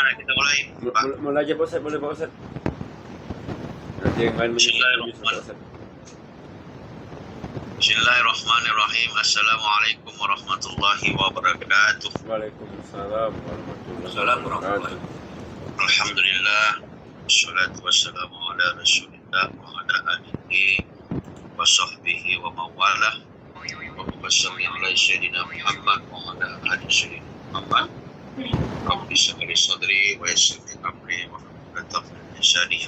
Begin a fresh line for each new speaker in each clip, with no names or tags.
Bagaimana kita mulai, Pak?
Mulai aja Pak Ustaz, boleh Pak Ustaz. Nanti yang lain
Bismillahirrahmanirrahim. Bismillahirrahmanirrahim. Assalamualaikum warahmatullahi wabarakatuh.
Waalaikumsalam warahmatullahi wabarakatuh.
Alhamdulillah. Wassalatu wassalamu ala rasulillah wa ala alihi wa sahbihi wa mawalah. Wa salli ala sayyidina Muhammad wa ala ali sayyidina Muhammad. Rabbi shrah li sadri wa yassir li amri wa hlul 'uqdatam min lisani.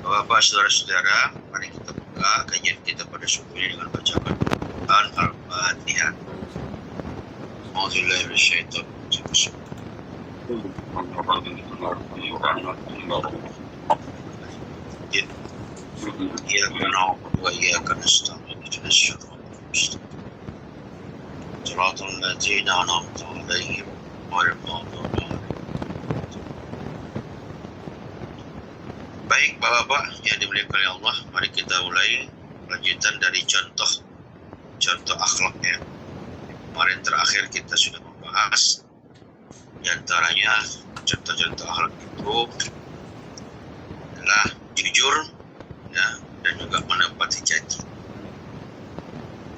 Bapak, saudara-saudara, mari kita buka kajian kita pada subuh ini dengan bacaan Al-Fatihah. A'udzubillahi minasyaitonir rajim. Iyyaka na'budu wa iyyaka nasta'in ihdinas siratal mustaqim. Shiratal ladzina an'amta 'alaihim ghairil maghdubi 'alaihim. Baik Bapak-bapak yang dimuliakan oleh Allah, mari kita mulai lanjutan dari contoh akhlak ya. Kemarin terakhir kita sudah membahas di antaranya contoh-contoh akhlak itu adalah jujur ya, dan juga menepati janji.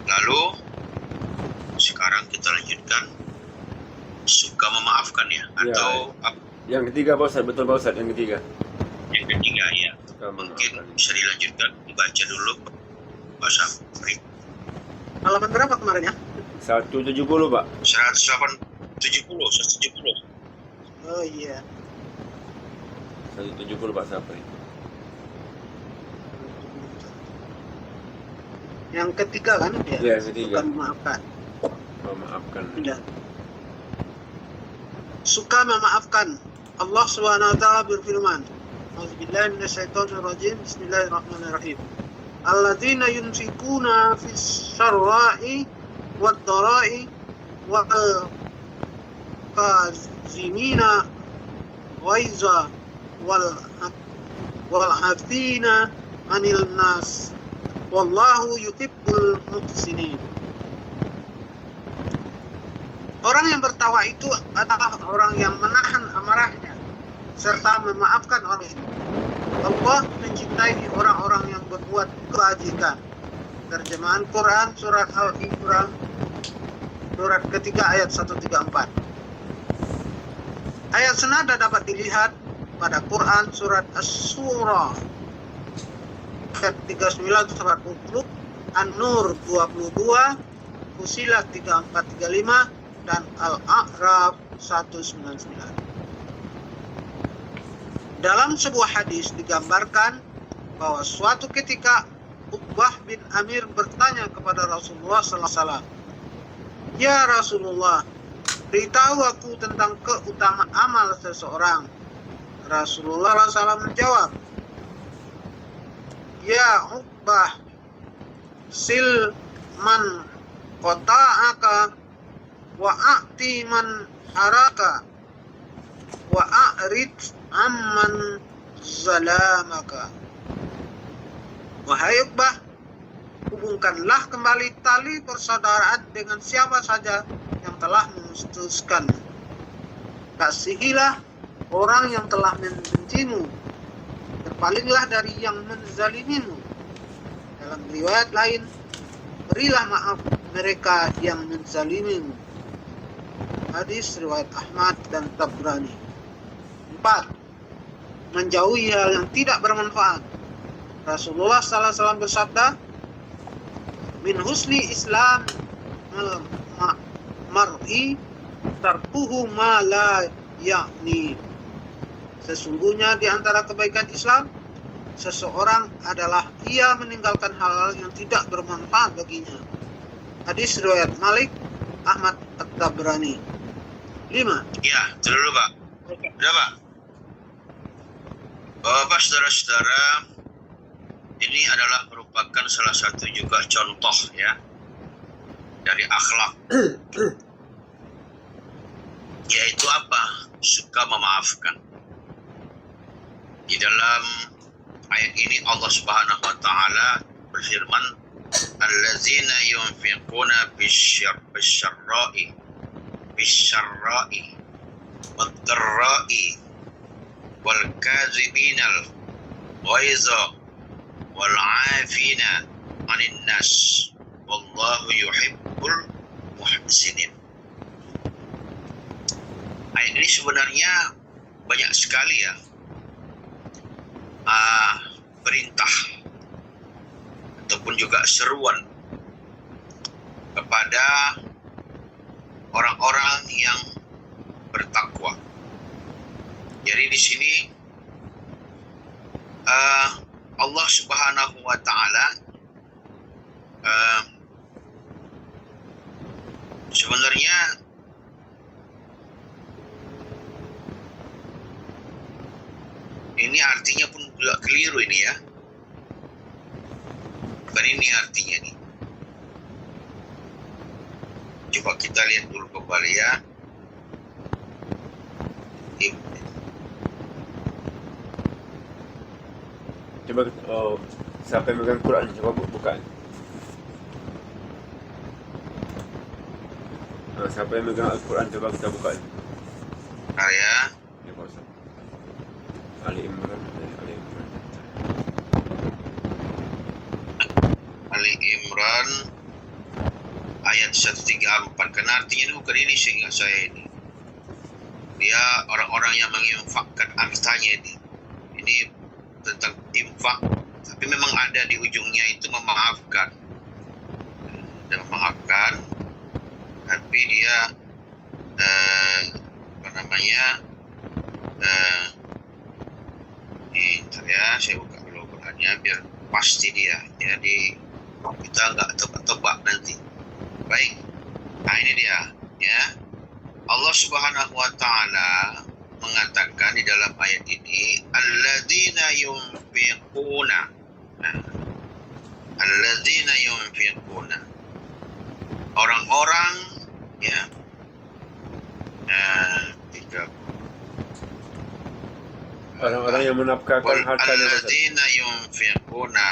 Lalu sekarang kita lanjutkan suka memaafkan ya, atau
yang ketiga Pak Ustaz, betul Pak Ustaz, yang ketiga.
Yang ketiga ya, mungkin bisa dilanjutkan, dibaca dulu Pak Safri.
Halaman berapa kemarin ya?
170 Pak.
170.
Oh iya.
170 Pak Safri.
Yang ketiga kan?
Ya, yang ketiga.
Suka memaafkan.
Memaafkan.
Ya. Suka memaafkan. Allah Subhanahu wa taala berfirman, A'udzubillahi minasyaitonir rajim. Bismillahirrahmanirrahim. Alladzina yunfikuna fis syarra'i wad dhara'i wal kazimina ghaiza wal 'afina 'anil nas wallahu yuhibbul muhsinin. Orang yang bertakwa itu adalah orang yang menahan amarahnya serta memaafkan orang itu. Allah mencintai orang-orang yang berbuat kebajikan. Terjemahan Quran surat Al-Imran surat ketiga ayat 134. Ayat senada dapat dilihat pada Quran surat As-Surah ayat 39 sampai 40, An-Nur 22, Fussilat 34-35 dan Al-A'raf 199. Dalam sebuah hadis digambarkan bahwa suatu ketika Uqbah bin Amir bertanya kepada Rasulullah SAW, "Ya Rasulullah, beritahu aku tentang keutamaan amal seseorang." Rasulullah SAW menjawab, "Ya Uqbah, sil man qata'aka wa a'ti man haraka wa a'rid amman zalamaka." Wahai Uqbah, hubungkanlah kembali tali persaudaraan dengan siapa saja yang telah memutuskan. Kasihilah orang yang telah membencimu, berpalinglah dari yang menzalimimu. Dalam riwayat lain, berilah maaf mereka yang menzalimimu. Hadis riwayat Ahmad dan Tabrani. 4. Menjauhi hal yang tidak bermanfaat. Rasulullah SAW bersabda, "Min husni Islam mar'i tarkuhu ma la ya'ni." Sesungguhnya di antara kebaikan Islam, seseorang adalah ia meninggalkan hal-hal yang tidak bermanfaat baginya. Hadis riwayat Malik, Ahmad At-Tabrani. 5.
Ya, dulu Pak. Udah Pak. Bapak, saudara-saudara, ini adalah merupakan salah satu juga contoh ya dari akhlak, yaitu apa? Suka memaafkan. Di dalam ayat ini Allah Subhanahu wa taala berfirman, allazina yunfiquna bisyarra'i wad-dharra'i wal kadhiminal ghaiza wal 'afina 'anil nas wallahu yuhibbul muhsinin. Ayat ini sebenarnya banyak sekali ya perintah ataupun juga seruan kepada orang-orang yang bertakwa. Jadi di sini Allah Subhanahu wa taala sebenarnya ini artinya pun juga keliru ini ya. Bukan ini artinya nih. Coba kita lihat dulu kembali ya.
Coba siapa yang megang Quran, coba buka. Siapa yang megang Al-Quran, coba kita buka.
Ya.
Ya, Pak Ustaz. Ali Imran.
Ali Imran ayat 134. Karena artinya ini bukan ini sehingga saya ini. Dia orang-orang yang menginfakkan hartanya ini. Ini tentang infak, tapi memang ada di ujungnya itu memaafkan. Dan memaafkan, tapi dia apa namanya? Ya, saya buka dulu Qurannya biar pasti dia. Jadi kita nggak tebak-tebak nanti. Baik, nah ini dia ya. Allah Subhanahu wa taala mengatakan di dalam ayat ini, alladzina yunfiquna. Alladzina yunfiquna. Orang-orang ya.
Orang-orang yang menafkahkan hartanya.
Alladzina yunfiquna.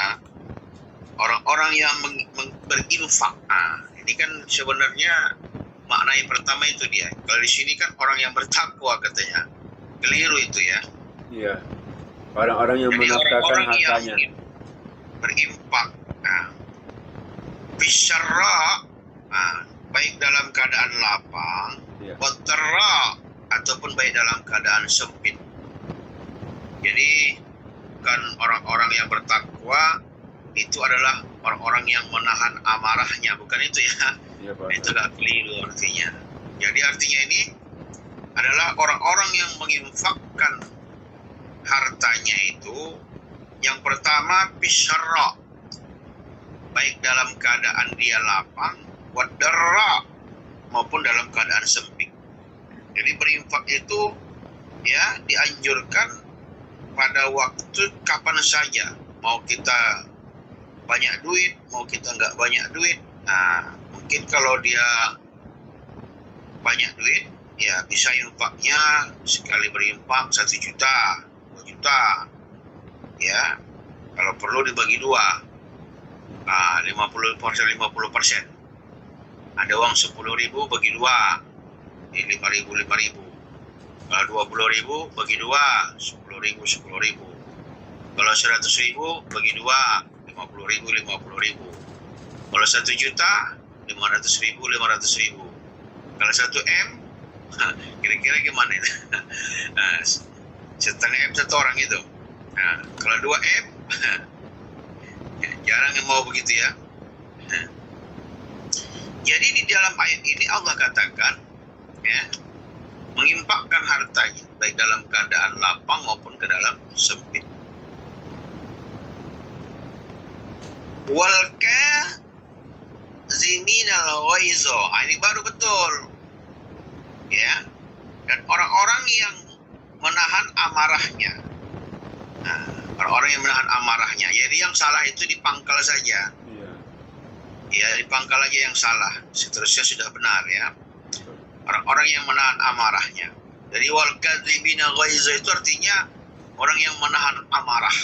Orang-orang yang berinfak. Ini kan sebenarnya makna yang pertama itu dia. Kalau di sini kan orang yang bertakwa katanya. Keliru itu ya.
Iya. Orang-orang yang
jadi
menafkahkan
orang-orang
hartanya.
yang berinfak. Bisyarra, baik dalam keadaan lapang,
Iya.
wadarra, ataupun baik dalam keadaan sempit. Jadi bukan orang-orang yang bertakwa itu adalah orang-orang yang menahan amarahnya, bukan itu ya.
Iya, Pak.
Itu gak keliru artinya. Jadi artinya ini adalah orang-orang yang menginfakkan hartanya itu yang pertama bisyarra, baik dalam keadaan dia lapang, wadarra, maupun dalam keadaan sempit. Jadi berinfak itu ya dianjurkan pada waktu kapan saja. Mau kita banyak duit, mau kita nggak banyak duit. Nah, mungkin kalau dia banyak duit, ya bisa infaknya sekali berinfak 1 juta, 2 juta. Ya, kalau perlu dibagi 2. 50%. Ada uang 10.000 bagi 2. Ini 5.000. Kalau 20.000 bagi 2, 10.000. Kalau 100.000 bagi 2, 50.000. Kalau 1 juta, 500.000. Kalau 1 M, kira-kira gimana itu? Setengah M 1 orang itu. Nah, kalau 2 M, jarang yang mau begitu ya. Jadi di dalam ayat ini Allah katakan, ya, menginfakkan hartanya baik dalam keadaan lapang maupun ke dalam sempit. Wal kaziminal ghaiza. Ini baru betul. Ya. Dan orang-orang yang menahan amarahnya. Nah, orang-orang yang menahan amarahnya. Jadi yang salah itu dipangkal saja.
Iya.
Ya, dipangkal aja yang salah. Seterusnya sudah benar ya. Orang-orang yang menahan amarahnya. Jadi wal kadzibina ghaiza itu artinya orang yang menahan amarah.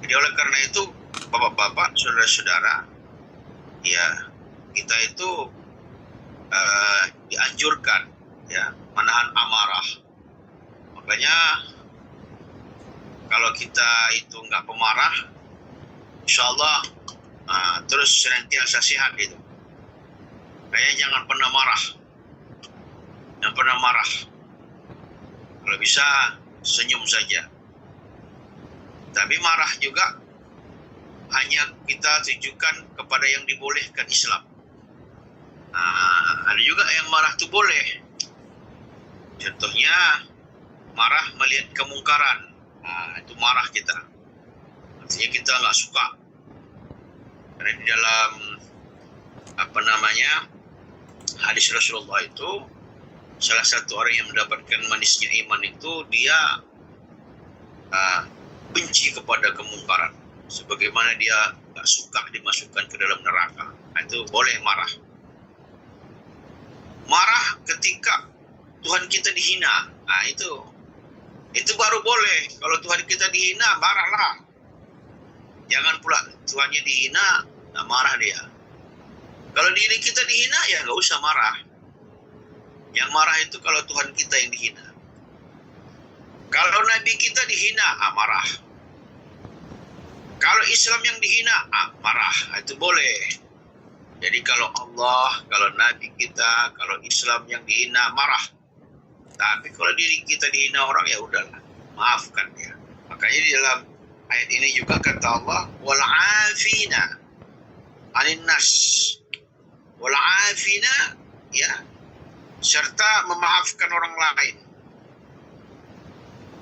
Jadi oleh karena itu Bapak-bapak, saudara-saudara, ya kita itu dianjurkan ya menahan amarah. Makanya kalau kita itu nggak pemarah, insya Allah terus senantiasa sehat itu. Kayak jangan pernah marah. Jangan pernah marah. Kalau bisa senyum saja. Tapi marah juga hanya kita tujukan kepada yang dibolehkan Islam. Ada juga yang marah itu boleh. Contohnya marah melihat kemungkaran. Itu marah kita. Artinya kita nggak suka. Karena di dalam hadis Rasulullah itu, salah satu orang yang mendapatkan manisnya iman itu dia benci kepada kemungkaran, sebagaimana dia nggak suka dimasukkan ke dalam neraka. Itu boleh marah. Marah ketika Tuhan kita dihina. Itu baru boleh. Kalau Tuhan kita dihina, marahlah. Jangan pula Tuhannya dihina, marah dia. Kalau diri kita dihina, ya nggak usah marah. Yang marah itu kalau Tuhan kita yang dihina. Kalau Nabi kita dihina, marah. Kalau Islam yang dihina, marah. Itu boleh. Jadi kalau Allah, kalau Nabi kita, kalau Islam yang dihina, marah. Tapi kalau diri kita dihina orang, ya udahlah, maafkan dia. Makanya di dalam ayat ini juga kata Allah, wal afina anin nas. Wal afina, ya, serta memaafkan orang lain.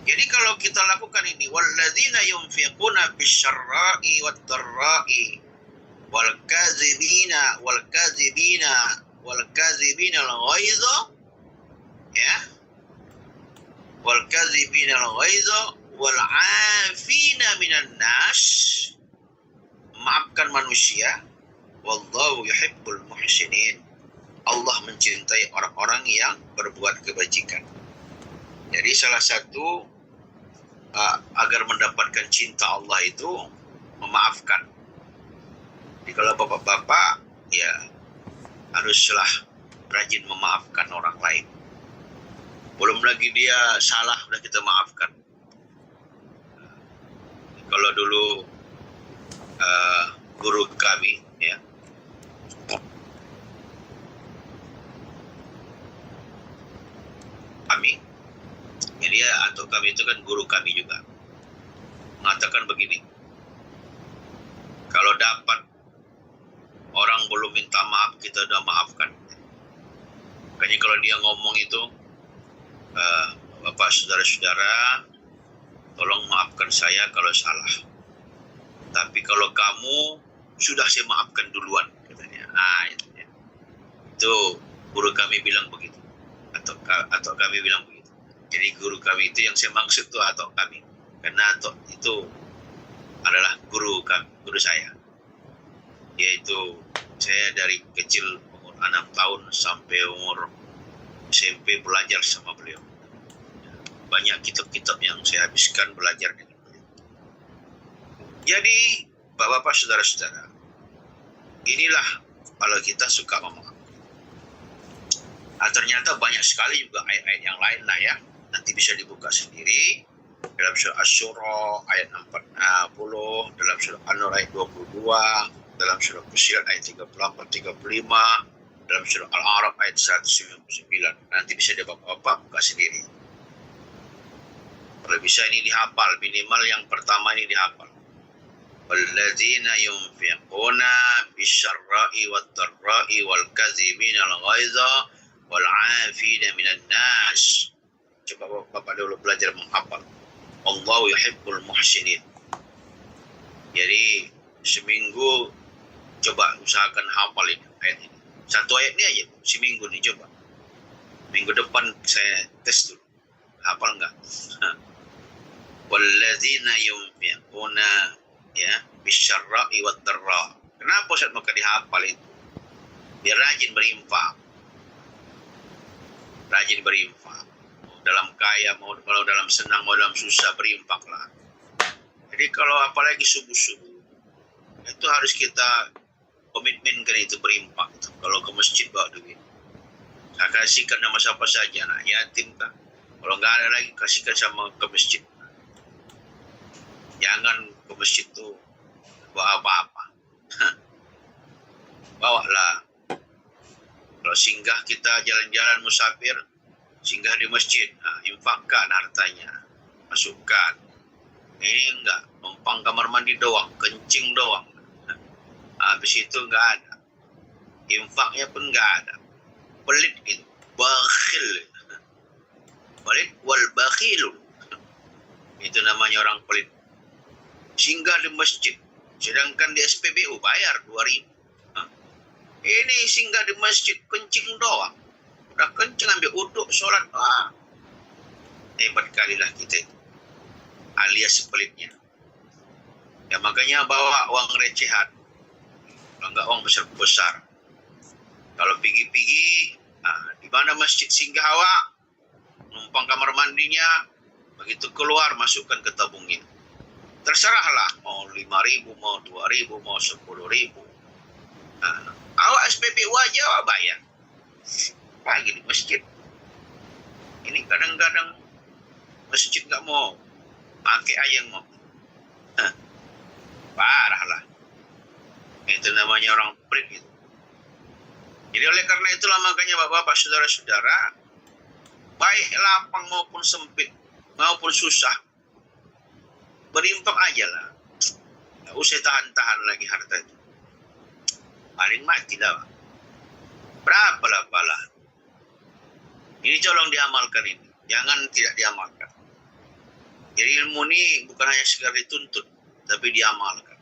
Jadi kalau kita lakukan ini, walladzina yunfiquna bisyarra'i wad-dharra'i wal kadzibina al-ghaidha, ya, wal kadzibina al-ghaidha wal 'afina minan nas, maafkan manusia, wallahu yuhibbul muhsinin. Allah mencintai orang-orang yang berbuat kebajikan. Jadi salah satu agar mendapatkan cinta Allah itu memaafkan. Jadi kalau bapak-bapak, ya haruslah rajin memaafkan orang lain. Belum lagi dia salah, udah kita maafkan. Kalau dulu guru kami, ya, kami itu kan guru kami juga mengatakan begini, kalau dapat orang belum minta maaf, kita udah maafkan. Makanya kalau dia ngomong itu, Bapak saudara-saudara, tolong maafkan saya kalau salah. Tapi kalau kamu sudah saya maafkan duluan, katanya. Itu ya. Itu guru kami bilang begitu, atau kami bilang begitu. Jadi guru kami itu yang saya maksud itu atau kami, karena atau itu adalah guru kami, guru saya. Yaitu saya dari kecil umur 6 tahun sampai umur SMP belajar sama beliau. Banyak kitab-kitab yang saya habiskan belajar dengan beliau. Jadi Bapak-bapak, saudara-saudara, inilah kalau kita suka memaafkan. Ternyata banyak sekali juga ayat-ayat yang lain lah ya. Nanti bisa dibuka sendiri dalam surah Asy-Syura ayat 40, dalam surah An-Nur ayat 22, dalam surah Fussilat ayat 34-35, dalam surah Al-A'raf ayat 199. Nanti bisa bapak-bapak buka sendiri. Kalau bisa ini dihafal, minimal yang pertama ini dihafal. Walladzina yunfiquna bisyarra'i wad-dharra'i wal kadzibina al-ghaidha wal 'afina minan nas. Coba bapak dulu belajar menghafal. Allahu yuhibbul muhsinin. Jadi seminggu coba usahakan hafal ini ayat ini. Satu ayat ini aja seminggu nih coba. Minggu depan saya tes dulu. Hafal enggak? Walladzina yunfiquna, ya, bisyarra'i wad-dharra. Kenapa Ustaz maka dihafal itu? Biar rajin berinfak. Rajin berinfak. Dalam kaya, mau dalam senang, mau dalam susah, berinfaklah. Jadi kalau apalagi subuh-subuh, itu harus kita komitmenkan itu berinfak. Kalau ke masjid bawa duit. Saya kasihkan nama siapa saja, anak yatim kah? Kalau nggak ada lagi, kasihkan sama ke masjid. Jangan ke masjid tuh bawa apa-apa. Bawalah. Kalau singgah kita jalan-jalan musafir, singgah di masjid, infakkan hartanya, masukkan. Ini enggak, numpang kamar mandi doang, kencing doang. Habis itu enggak ada. Infaknya pun enggak ada. Pelit itu, bakhil. Pelit wal bakhilun. Itu namanya orang pelit. Singgah di masjid, sedangkan di SPBU bayar 2.000. Ini singgah di masjid, kencing doang. Udah kencing, ambil uduk, sholat. Hebat kalilah kita itu. Alias pelitnya. Ya makanya bawa uang recehan. Kalau enggak uang besar-besar. Kalau pergi-pergi, di mana masjid singgah awak, numpang kamar mandinya, begitu keluar, masukkan ke tabung itu. Terserahlah, mau 5.000, mau 2.000, mau 10.000. Awak SPBU aja awak bayar. Lagi di masjid. Ini kadang-kadang masjid nggak mau pakai aja yang mau. Parah lah. Itu namanya orang pelit itu. Jadi oleh karena itulah makanya bapak-bapak, saudara-saudara, baik lapang maupun sempit maupun susah, berinfak aja lah. Nggak usah tahan-tahan lagi harta itu. Paling mati dah. Berapa lah pala. Ini tolong diamalkan ini. Jangan tidak diamalkan. Jadi ilmu ini bukan hanya sekedar dituntut, tapi diamalkan.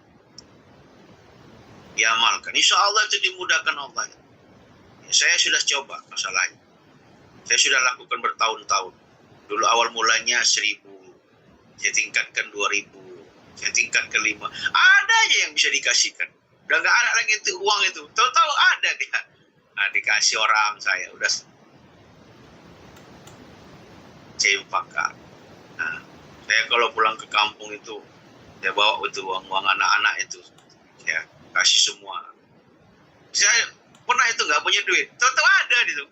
Diamalkan. Insya Allah itu dimudahkan Allah. Saya sudah coba masalahnya. Saya sudah lakukan bertahun-tahun. Dulu awal mulanya 1.000. Saya tingkatkan 2.000. Saya tingkatkan 5. Ada aja yang bisa dikasihkan. Udah nggak ada lagi itu uang itu. Tahu-tahu ada dia. Dikasih orang saya. Udah saya infakkan. Saya kalau pulang ke kampung itu, saya bawa itu uang anak-anak itu. Saya kasih semua. Saya pernah itu nggak punya duit. Tahu-tahu ada itu.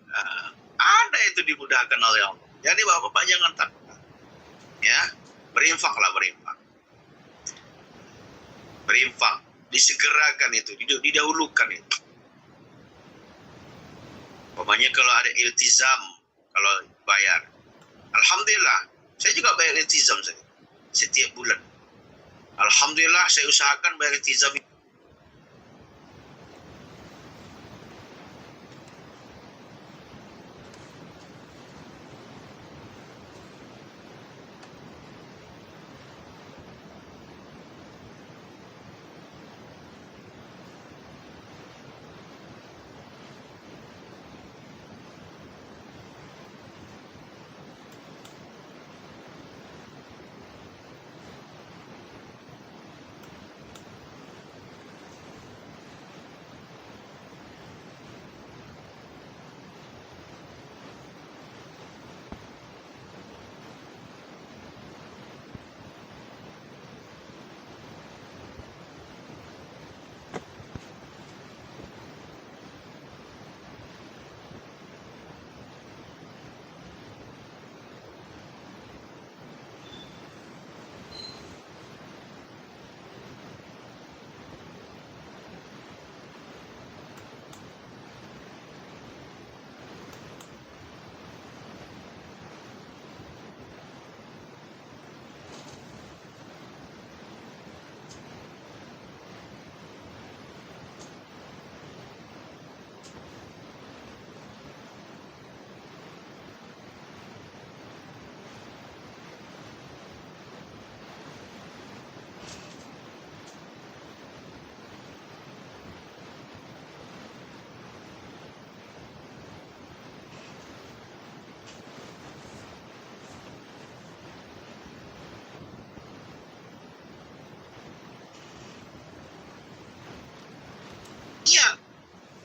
Ada itu dimudahkan oleh Allah. Jadi bapak-bapak jangan takut. Ya, berinfaklah, berinfak. Berinfak. Disegerakan itu, didahulukan itu. Pokoknya kalau ada iltizam, kalau bayar. Alhamdulillah, saya juga bayar iltizam saya. Setiap bulan. Alhamdulillah, saya usahakan bayar iltizam.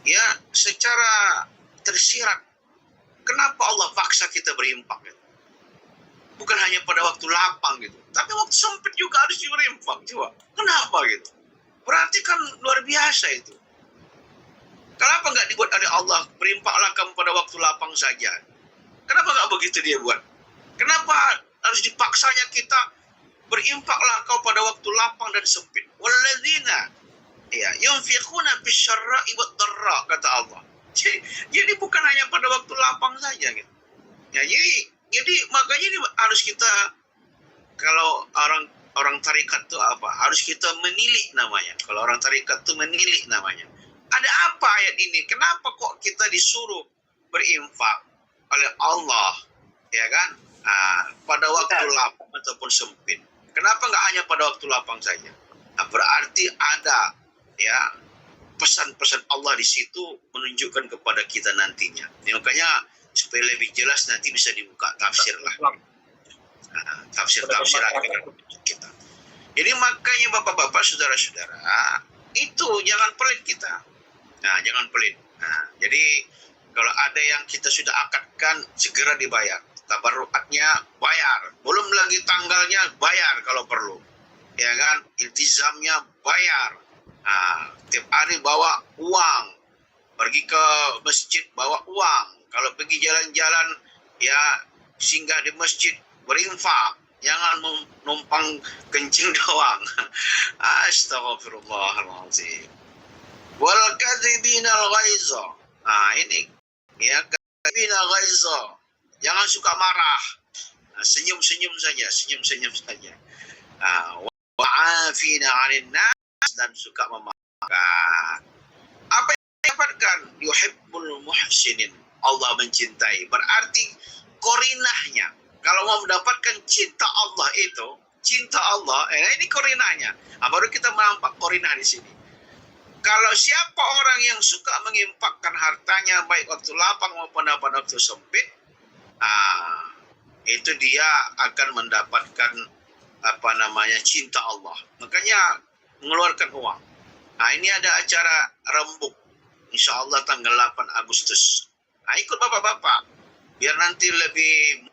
Ya, secara tersirat. Kenapa Allah paksa kita berinfak? Gitu? Bukan hanya pada waktu lapang gitu, tapi waktu sempit juga harus berinfak. Coba, kenapa gitu? Berarti kan luar biasa itu. Kenapa nggak dibuat oleh Allah? Berinfaklah kamu pada waktu lapang saja. Kenapa nggak begitu dia buat? Kenapa harus dipaksanya kita berinfaklah kau pada waktu lapang dan sempit? Walladzina ya yunfiquna bisyarra'i wad dharra, kata Allah. Jadi bukan hanya pada waktu lapang saja gitu. Ya, jadi makanya ini harus kita, kalau orang tarikat itu apa? Harus kita menilik namanya. Kalau orang tarikat itu menilik namanya. Ada apa ayat ini? Kenapa kok kita disuruh berinfak oleh Allah, ya kan? Pada waktu lapang ataupun sempit. Kenapa nggak hanya pada waktu lapang saja? Berarti ada ya pesan-pesan Allah di situ menunjukkan kepada kita nantinya. Ya, makanya supaya lebih jelas nanti bisa dibuka tafsir lah. Tafsir akan kita. Jadi makanya bapak-bapak, saudara-saudara, itu jangan pelit kita. Jangan pelit. Jadi kalau ada yang kita sudah akadkan, segera dibayar. Tabarrukatnya bayar. Belum lagi tanggalnya bayar kalau perlu. Ya kan? Iltizamnya bayar. Tiap hari bawa uang. Pergi ke masjid bawa uang. Kalau pergi jalan-jalan, ya singgah di masjid, berinfak. Jangan numpang kencing doang. Astagfirullahaladzim. Wal kadzibinal ghaiza. Ini ya, kadzibinal ghaiza. Jangan suka marah. Senyum-senyum saja. Wa'afina 'anil nas, dan suka memaafkan. Apa yang didapatkan? Yuhibbul muhsinin. Allah mencintai. Berarti korinahnya. Kalau mau mendapatkan cinta Allah itu, cinta Allah, ini korinahnya. Baru kita nampak korinah di sini. Kalau siapa orang yang suka menginfakkan hartanya baik waktu lapang maupun pada waktu sempit, itu dia akan mendapatkan cinta Allah. Makanya mengeluarkan uang. Ini ada acara rembuk, insya Allah tanggal 8 Agustus. Ikut bapak-bapak, biar nanti lebih.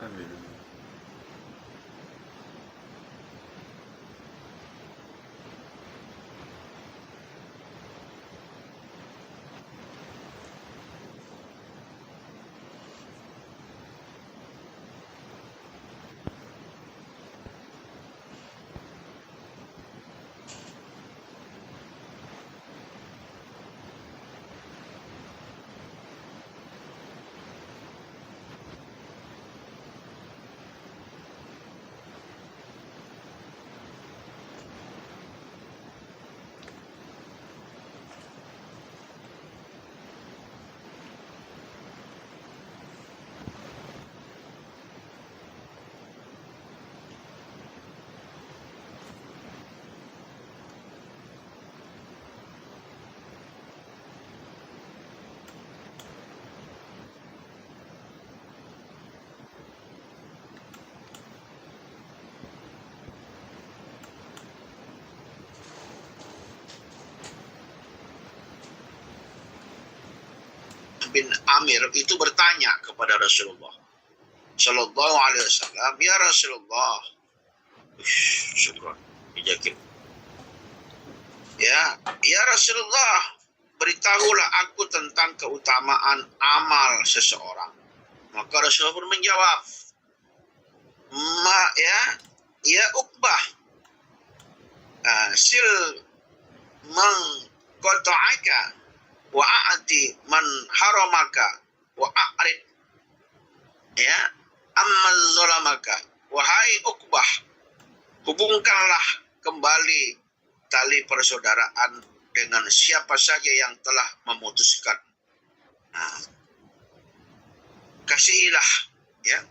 Amin.
Bin Amir itu bertanya kepada Rasulullah Shallallahu Alaihi Wasallam, ya Rasulullah, syukur, yakin. Ya Rasulullah, beritahulah aku tentang keutamaan amal seseorang. Maka Rasulullah pun menjawab, ya Uqbah, sil mengqata'aka wa a'ti man haramaka wa a'rid ya amman zalamaka. Wahai Uqbah, hubungkanlah kembali tali persaudaraan dengan siapa saja yang telah memutuskan. Nah, kasihilah ya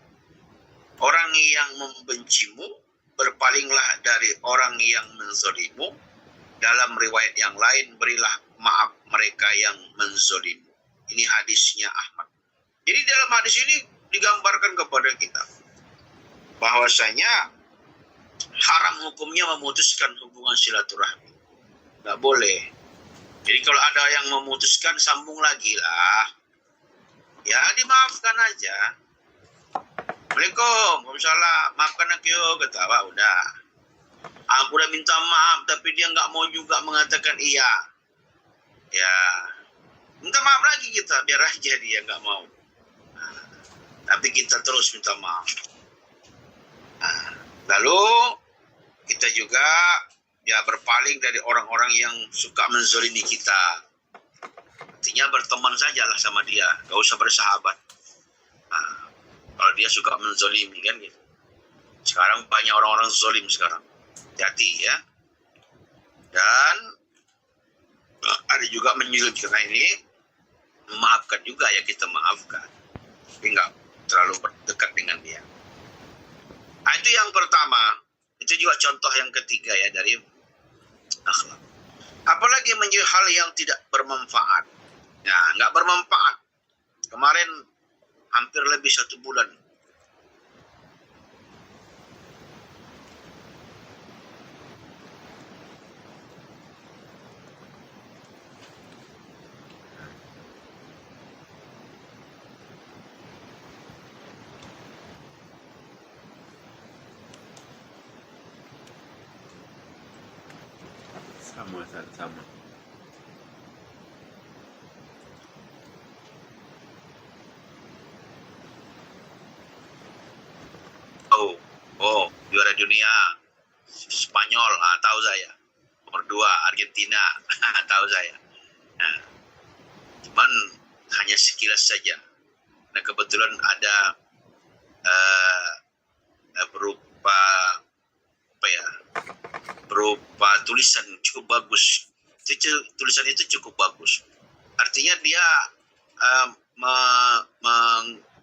orang yang membencimu, berpalinglah dari orang yang menzolimu. Dalam riwayat yang lain, berilah maaf mereka yang menzolimu. Ini hadisnya Ahmad. Jadi dalam hadis ini digambarkan kepada kita bahwasanya haram hukumnya memutuskan hubungan silaturahmi. Nggak boleh. Jadi kalau ada yang memutuskan, sambung lagi lah. Ya dimaafkan aja. Assalamualaikum, waalaikumsalam, maafkan aku yuk, kata Wah, udah. Aku udah minta maaf, tapi dia nggak mau juga mengatakan iya. Ya, minta maaf lagi kita, biar aja dia nggak mau. Nah, tapi kita terus minta maaf. Nah, lalu kita juga ya berpaling dari orang-orang yang suka menzolimi kita. Artinya berteman sajalah sama dia, gak usah bersahabat. Nah, kalau dia suka menzolimi kan gitu. Sekarang banyak orang-orang zolim sekarang. Hati ya. Dan ada juga menyulitkan. Nah, ini memaafkan juga ya, kita maafkan. Tapi nggak terlalu dekat dengan dia. Nah, itu yang pertama. Itu juga contoh yang ketiga ya dari akhlak. Apalagi menjadi hal yang tidak bermanfaat. Nah, nggak bermanfaat. Kemarin hampir lebih 1 bulan.
Sama.
Juara dunia Spanyol, tahu saya. Nomor 2 Argentina, tahu saya. Nah, cuman hanya sekilas saja. Nah, kebetulan ada berupa berupa tulisan cukup bagus. Tulisan itu cukup bagus. Artinya dia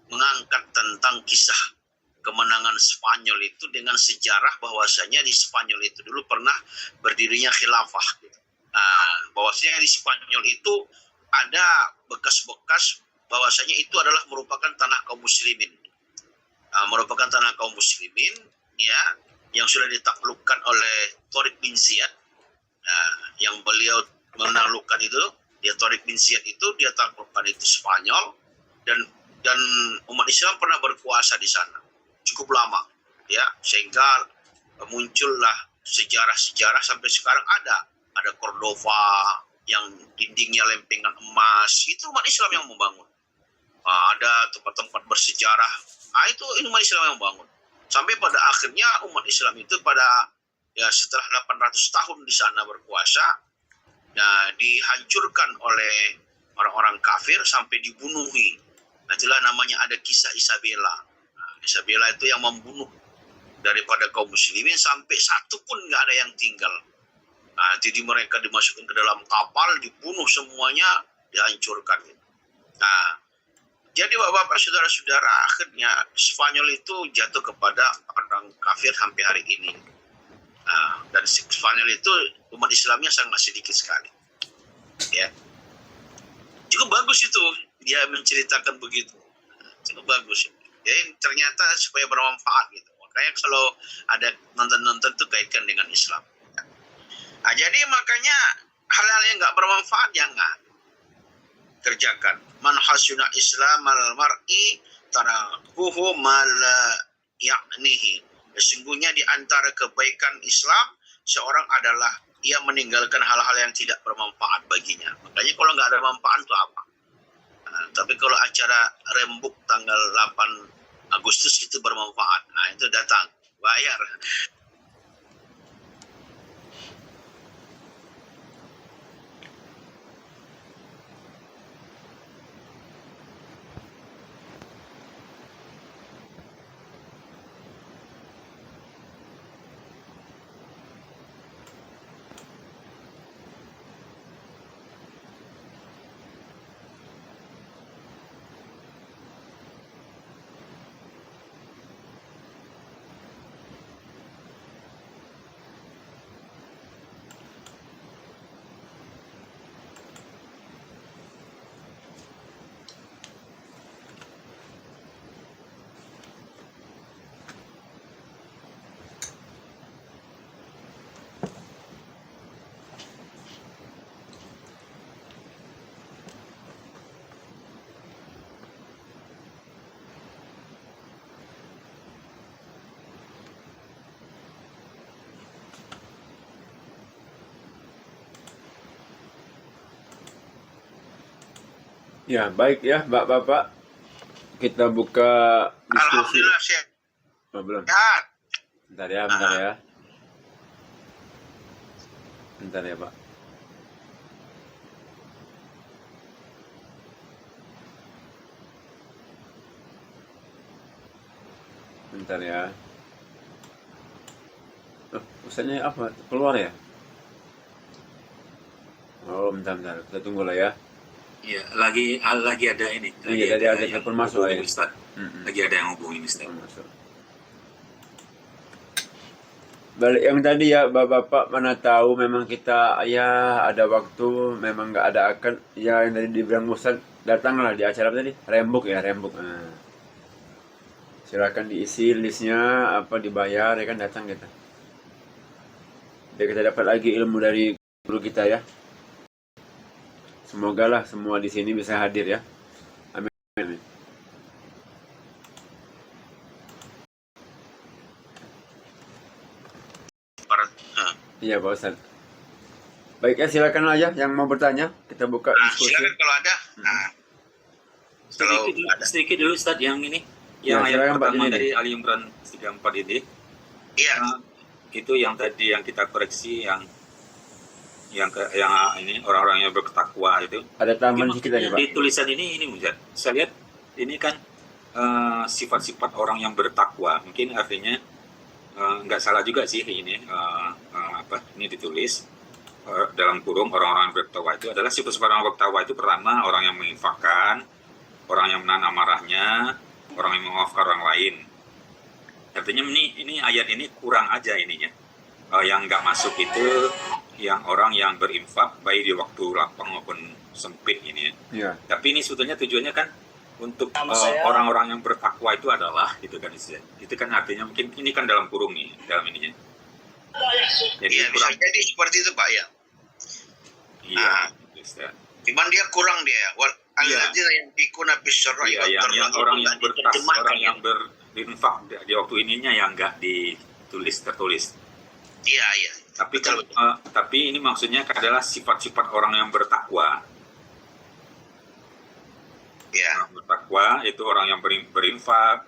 mengangkat tentang kisah kemenangan Spanyol itu dengan sejarah bahwasanya di Spanyol itu dulu pernah berdirinya khilafah. Nah, bahwasanya di Spanyol itu ada bekas-bekas bahwasanya itu adalah merupakan tanah kaum muslimin. Merupakan tanah kaum muslimin ya, yang sudah ditaklukkan oleh Tariq bin Ziyad. Yang beliau menaklukkan itu, dia Tariq bin Ziyad itu dia taklukkan itu Spanyol, dan umat Islam pernah berkuasa di sana cukup lama ya, sehingga muncullah sejarah-sejarah sampai sekarang ada Cordova yang dindingnya lempengan emas, itu umat Islam yang membangun. Ada tempat-tempat bersejarah, itu umat Islam yang membangun. Sampai pada akhirnya umat Islam itu setelah 800 tahun di sana berkuasa, dihancurkan oleh orang-orang kafir sampai dibunuhi. Nah, itulah namanya ada kisah Isabella. Isabella itu yang membunuh daripada kaum muslimin sampai satu pun nggak ada yang tinggal. Nah, jadi mereka dimasukkan ke dalam kapal, dibunuh semuanya, dihancurkan. Nah, jadi bapak-bapak, saudara-saudara, akhirnya Spanyol itu jatuh kepada orang kafir sampai hari ini. Nah, dan Spanyol itu umat Islamnya sangat sedikit sekali. Ya, cukup bagus itu dia menceritakan begitu, cukup bagus. Jadi ternyata supaya bermanfaat gitu. Makanya kalau ada nonton-nonton itu kaitkan dengan Islam. Nah, jadi makanya hal-hal yang nggak bermanfaat jangan kerjakan. Man hasuna Islam al-mar'i tarakuhu mal ya'nihi. Sesungguhnya di antara kebaikan Islam seorang adalah ia meninggalkan hal-hal yang tidak bermanfaat baginya. Makanya kalau nggak ada manfaat itu apa? Nah, tapi kalau acara rembuk tanggal 8 Agustus itu bermanfaat. Nah, itu datang, bayar.
Ya, baik ya, Bapak. Kita buka diskusi.
Alhamdulillah sehat.
Oh, belum. Bentar ya, Bentar ya, Pak. Bentar ya. Oh, Ustaznya apa? Keluar ya? Oh, bentar. Kita tunggu lah ya.
Iya, lagi ada ini.
Iya, tadi ada
yang
telepon masuk
hubungin
ya.
Ustaz.
Mm-mm.
Lagi ada yang hubungin Ustaz.
Masuk. Balik yang tadi ya, Bapak mana tahu memang kita ya ada waktu, memang nggak ada akan ya yang tadi dibilang Ustaz, datanglah di acara tadi, rembuk. Nah, silakan diisi listnya, apa dibayar ya kan, datang kita. Biar kita dapat lagi ilmu dari guru kita ya. Semoga lah semua di sini bisa hadir ya. Amin. Iya Pak Ustaz. Baik ya, silakan aja yang mau bertanya, kita buka diskusi.
Silakan kalau ada. Kalau
Sedikit dulu Ustaz yang ini.
Ya,
Yang ayat
silakan, Pak,
pertama
ini.
dari Ali Imran 34 ini.
iya,
Itu yang tadi yang kita koreksi yang ini orang-orang yang bertakwa itu.
Ada tambahan
Mungkin
sedikit aja Pak.
di tulisan ini Ustaz. Saya lihat ini kan sifat-sifat orang yang bertakwa. Mungkin artinya nggak salah juga sih ini ini ditulis dalam kurung orang-orang bertakwa itu adalah sifat-sifat orang bertakwa itu pertama orang yang menginfakkan, orang yang menahan amarahnya, orang yang memaafkan orang lain. Artinya ini ayat ini kurang aja ininya. Yang nggak masuk itu yang orang yang berinfak baik di waktu lapang maupun sempit ini ya.
Iya.
Tapi ini sebetulnya tujuannya kan untuk orang-orang yang bertakwa itu adalah gitu kan itu kan artinya mungkin ini kan dalam kurung nih dalam ininya. Jadi
iya bisa jadi seperti itu Pak ya.
Iya. Ustaz.
Cuman dia kurang dia. Wal alladzina yanfikuna bisyarri
Iya, yang orang yang bertas, orang yang berinfak di waktu ininya yang enggak tertulis.
Iya.
Tapi
Betul.
tapi ini maksudnya adalah sifat-sifat orang yang bertakwa.
Iya.
Orang bertakwa itu orang yang berinfak,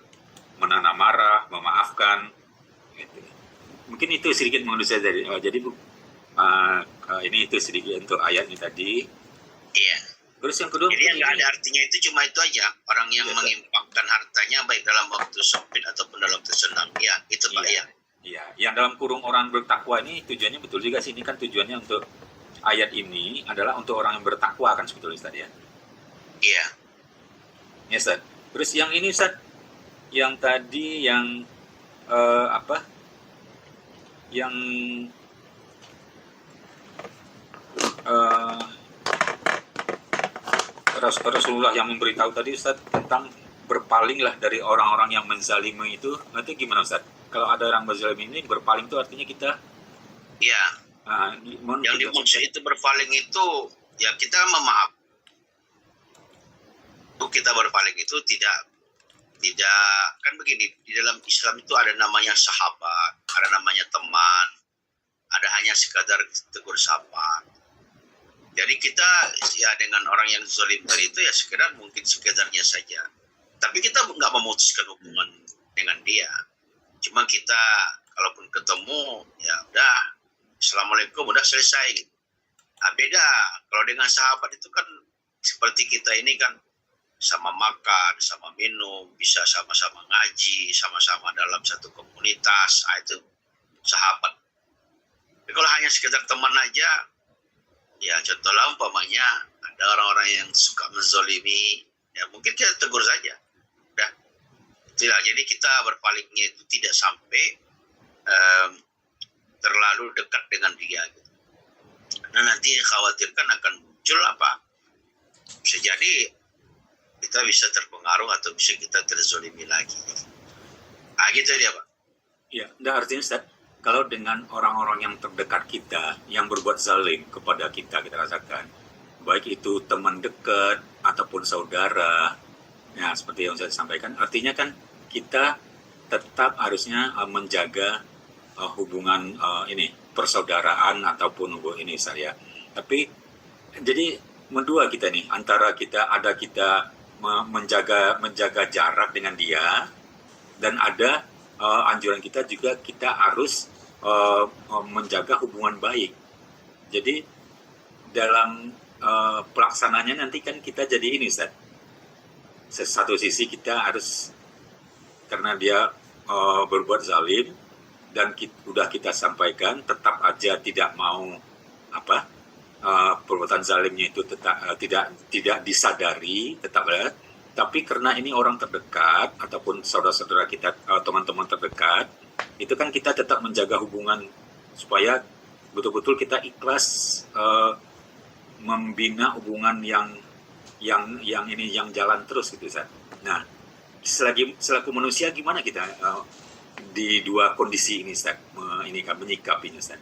menahan amarah, memaafkan. Gitu. Mungkin itu sedikit menurut saya dari. Jadi ini itu sedikit untuk ayat ini tadi.
Iya.
Terus yang kedua,
Jadi yang nggak ada artinya itu cuma itu aja. Orang yang
Iya,
menginfakkan hartanya baik dalam waktu sempit ataupun dalam waktu senang. Ya, itu Pak ya.
Iya, yang dalam kurung orang bertakwa ini tujuannya betul juga sih. Ini kan tujuannya untuk ayat ini adalah untuk orang yang bertakwa kan sebetulnya Ustaz ya.
Iya.
Ya Ustaz. Terus yang ini Ustaz, yang tadi yang Yang Rasulullah yang memberitahu tadi Ustaz tentang berpalinglah dari orang-orang yang menzalimi itu gimana Ustaz? Kalau ada orang berzalimi ini berpaling itu artinya kita
Iya. Yang dimaksud itu berpaling itu ya kita memaaf. Kita berpaling itu tidak kan begini, di dalam Islam itu ada namanya sahabat, ada namanya teman, ada hanya sekadar tegur sapa. Jadi kita ya dengan orang yang zalim tadi itu ya sekedar mungkin sekedarnya saja. Tapi kita nggak memutuskan hubungan dengan dia. Cuma kita kalaupun ketemu ya udah assalamualaikum udah selesai. Nah, beda kalau dengan sahabat itu kan seperti kita ini kan sama makan, sama minum, bisa sama-sama ngaji, sama-sama dalam satu komunitas, itu sahabat. Tapi kalau hanya sekedar teman aja, ya contohnya umpamanya ada orang-orang yang suka menzolimi, ya mungkin kita tegur saja. Udah, tidak. Jadi kita berpalingnya itu tidak sampai terlalu dekat dengan dia. Gitu. Nah nanti khawatirkan akan muncul apa? Bisa jadi kita bisa terpengaruh atau bisa kita terzolimi lagi. Ah gitu dia Pak.
Ya, artinya Ustaz, kalau dengan orang-orang yang terdekat kita yang berbuat zalim kepada kita rasakan, baik itu teman dekat ataupun saudara, ya seperti yang saya sampaikan, artinya kan kita tetap harusnya menjaga hubungan ini persaudaraan ataupun ini saya. Tapi jadi mendua kita nih, antara kita menjaga jarak dengan dia, dan ada anjuran kita juga kita harus menjaga hubungan baik. Jadi dalam pelaksananya nanti kan kita jadi ini, Ustaz. Satu sisi kita harus, karena dia berbuat zalim dan udah kita sampaikan, tetap aja tidak mau perbuatan zalimnya itu tidak disadari, tetap ada. Tapi karena ini orang terdekat ataupun saudara-saudara kita, teman-teman terdekat, itu kan kita tetap menjaga hubungan supaya betul-betul kita ikhlas membina hubungan yang jalan terus gitu, Ustaz. Nah, selaku manusia gimana kita di dua kondisi ini, Ustaz, menyikapinya, Ustaz?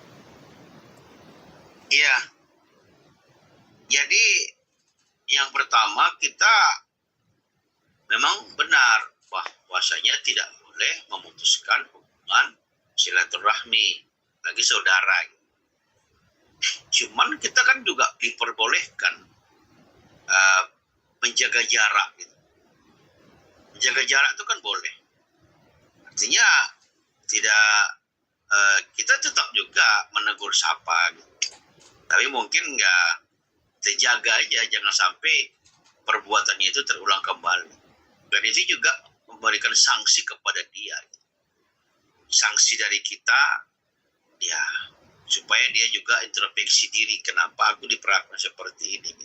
Iya. Jadi yang pertama, kita memang benar bahwasanya tidak boleh memutuskan hubungan silaturahmi lagi saudara. Cuman kita kan juga diperbolehkan menjaga jarak gitu. Menjaga jarak itu kan boleh. Artinya kita tetap juga menegur sapa gitu. Tapi mungkin nggak terjaga aja, jangan sampai perbuatannya itu terulang kembali. Dan itu juga memberikan sanksi kepada dia. Sanksi dari kita, ya, supaya dia juga introspeksi diri. Kenapa aku diperlakukan seperti ini?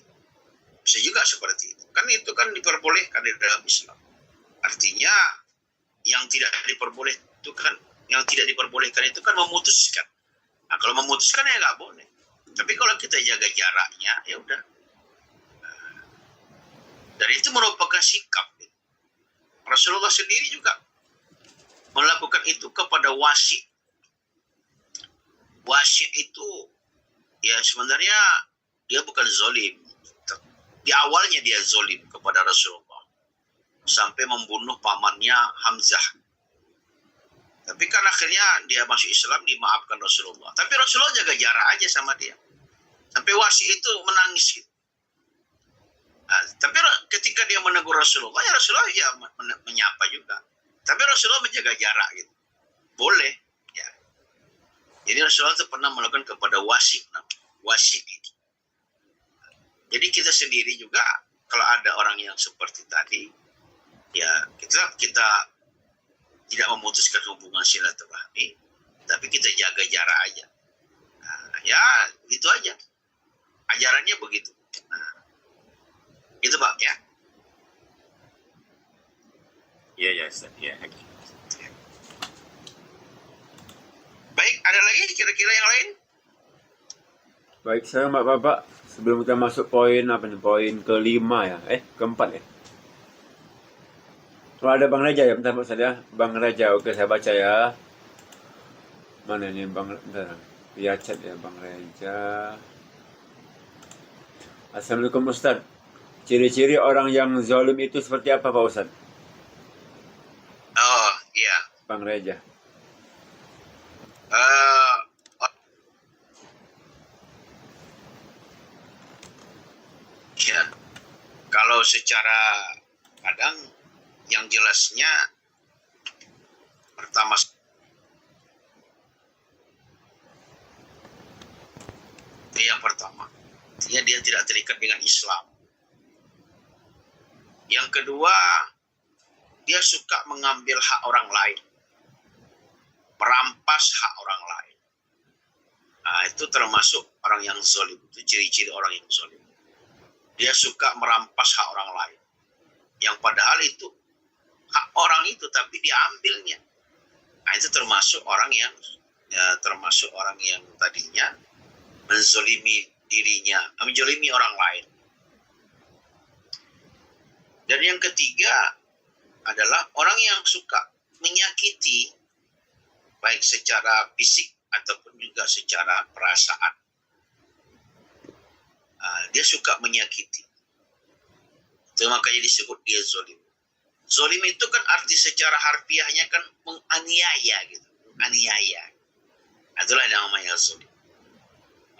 Bisa juga seperti itu. Kan itu kan diperbolehkan di dalam Islam. Artinya yang tidak diperbolehkan itu kan memutuskan. Nah, kalau memutuskan ya nggak boleh. Tapi kalau kita jaga jaraknya, ya udah. Dan itu merupakan sikap. Rasulullah sendiri juga melakukan itu kepada wasi. Wasi itu ya sebenarnya dia bukan zalim. Di awalnya dia zalim kepada Rasulullah. Sampai membunuh pamannya Hamzah. Tapi kan akhirnya dia masuk Islam, dimaafkan Rasulullah. Tapi Rasulullah jaga jarak aja sama dia. Sampai wasi itu menangis gitu. Nah, tapi ketika dia menegur Rasulullah, ya Rasulullah ya menyapa juga. Tapi Rasulullah menjaga jarak gitu. Boleh. Ya. Jadi Rasulullah itu pernah melakukan kepada wasi. Wasi itu. Jadi kita sendiri juga, kalau ada orang yang seperti tadi, ya kita tidak memutuskan hubungan silaturahmi, tapi kita jaga jarak aja. Nah, ya gitu aja. Ajarannya begitu. Nah, itu Pak ya.
Iya, ya.
Baik, ada lagi kira-kira yang lain?
Baik, sekarang Bapak, sebelum kita masuk poin kelima ya, keempat ya. Kalau ada Bang Raja ya, bentar Pak saya. Bang Raja, oke saya baca ya. Mana ini Bang, bentar. Via chat ya Bang Raja. Assalamualaikum Ustaz. Ciri-ciri orang yang zalim itu seperti apa Pak Ustaz?
Oh, iya.
Bang Raja.
Ya, kalau secara kadang yang jelasnya pertama yang pertama, dia tidak terikat dengan Islam. Yang kedua, dia suka mengambil hak orang lain, merampas hak orang lain. Nah, itu termasuk orang yang zalim. Itu ciri-ciri orang yang zalim. Dia suka merampas hak orang lain. Yang padahal itu hak orang itu, tapi diambilnya. Nah, itu termasuk orang yang tadinya menzalimi dirinya, menzalimi orang lain. Dan yang ketiga adalah orang yang suka menyakiti, baik secara fisik ataupun juga secara perasaan. Dia suka menyakiti. Itu makanya disebut dia zalim. Zalim itu kan arti secara harfiahnya kan menganiaya gitu. Aniaya. Itulah yang namanya zalim.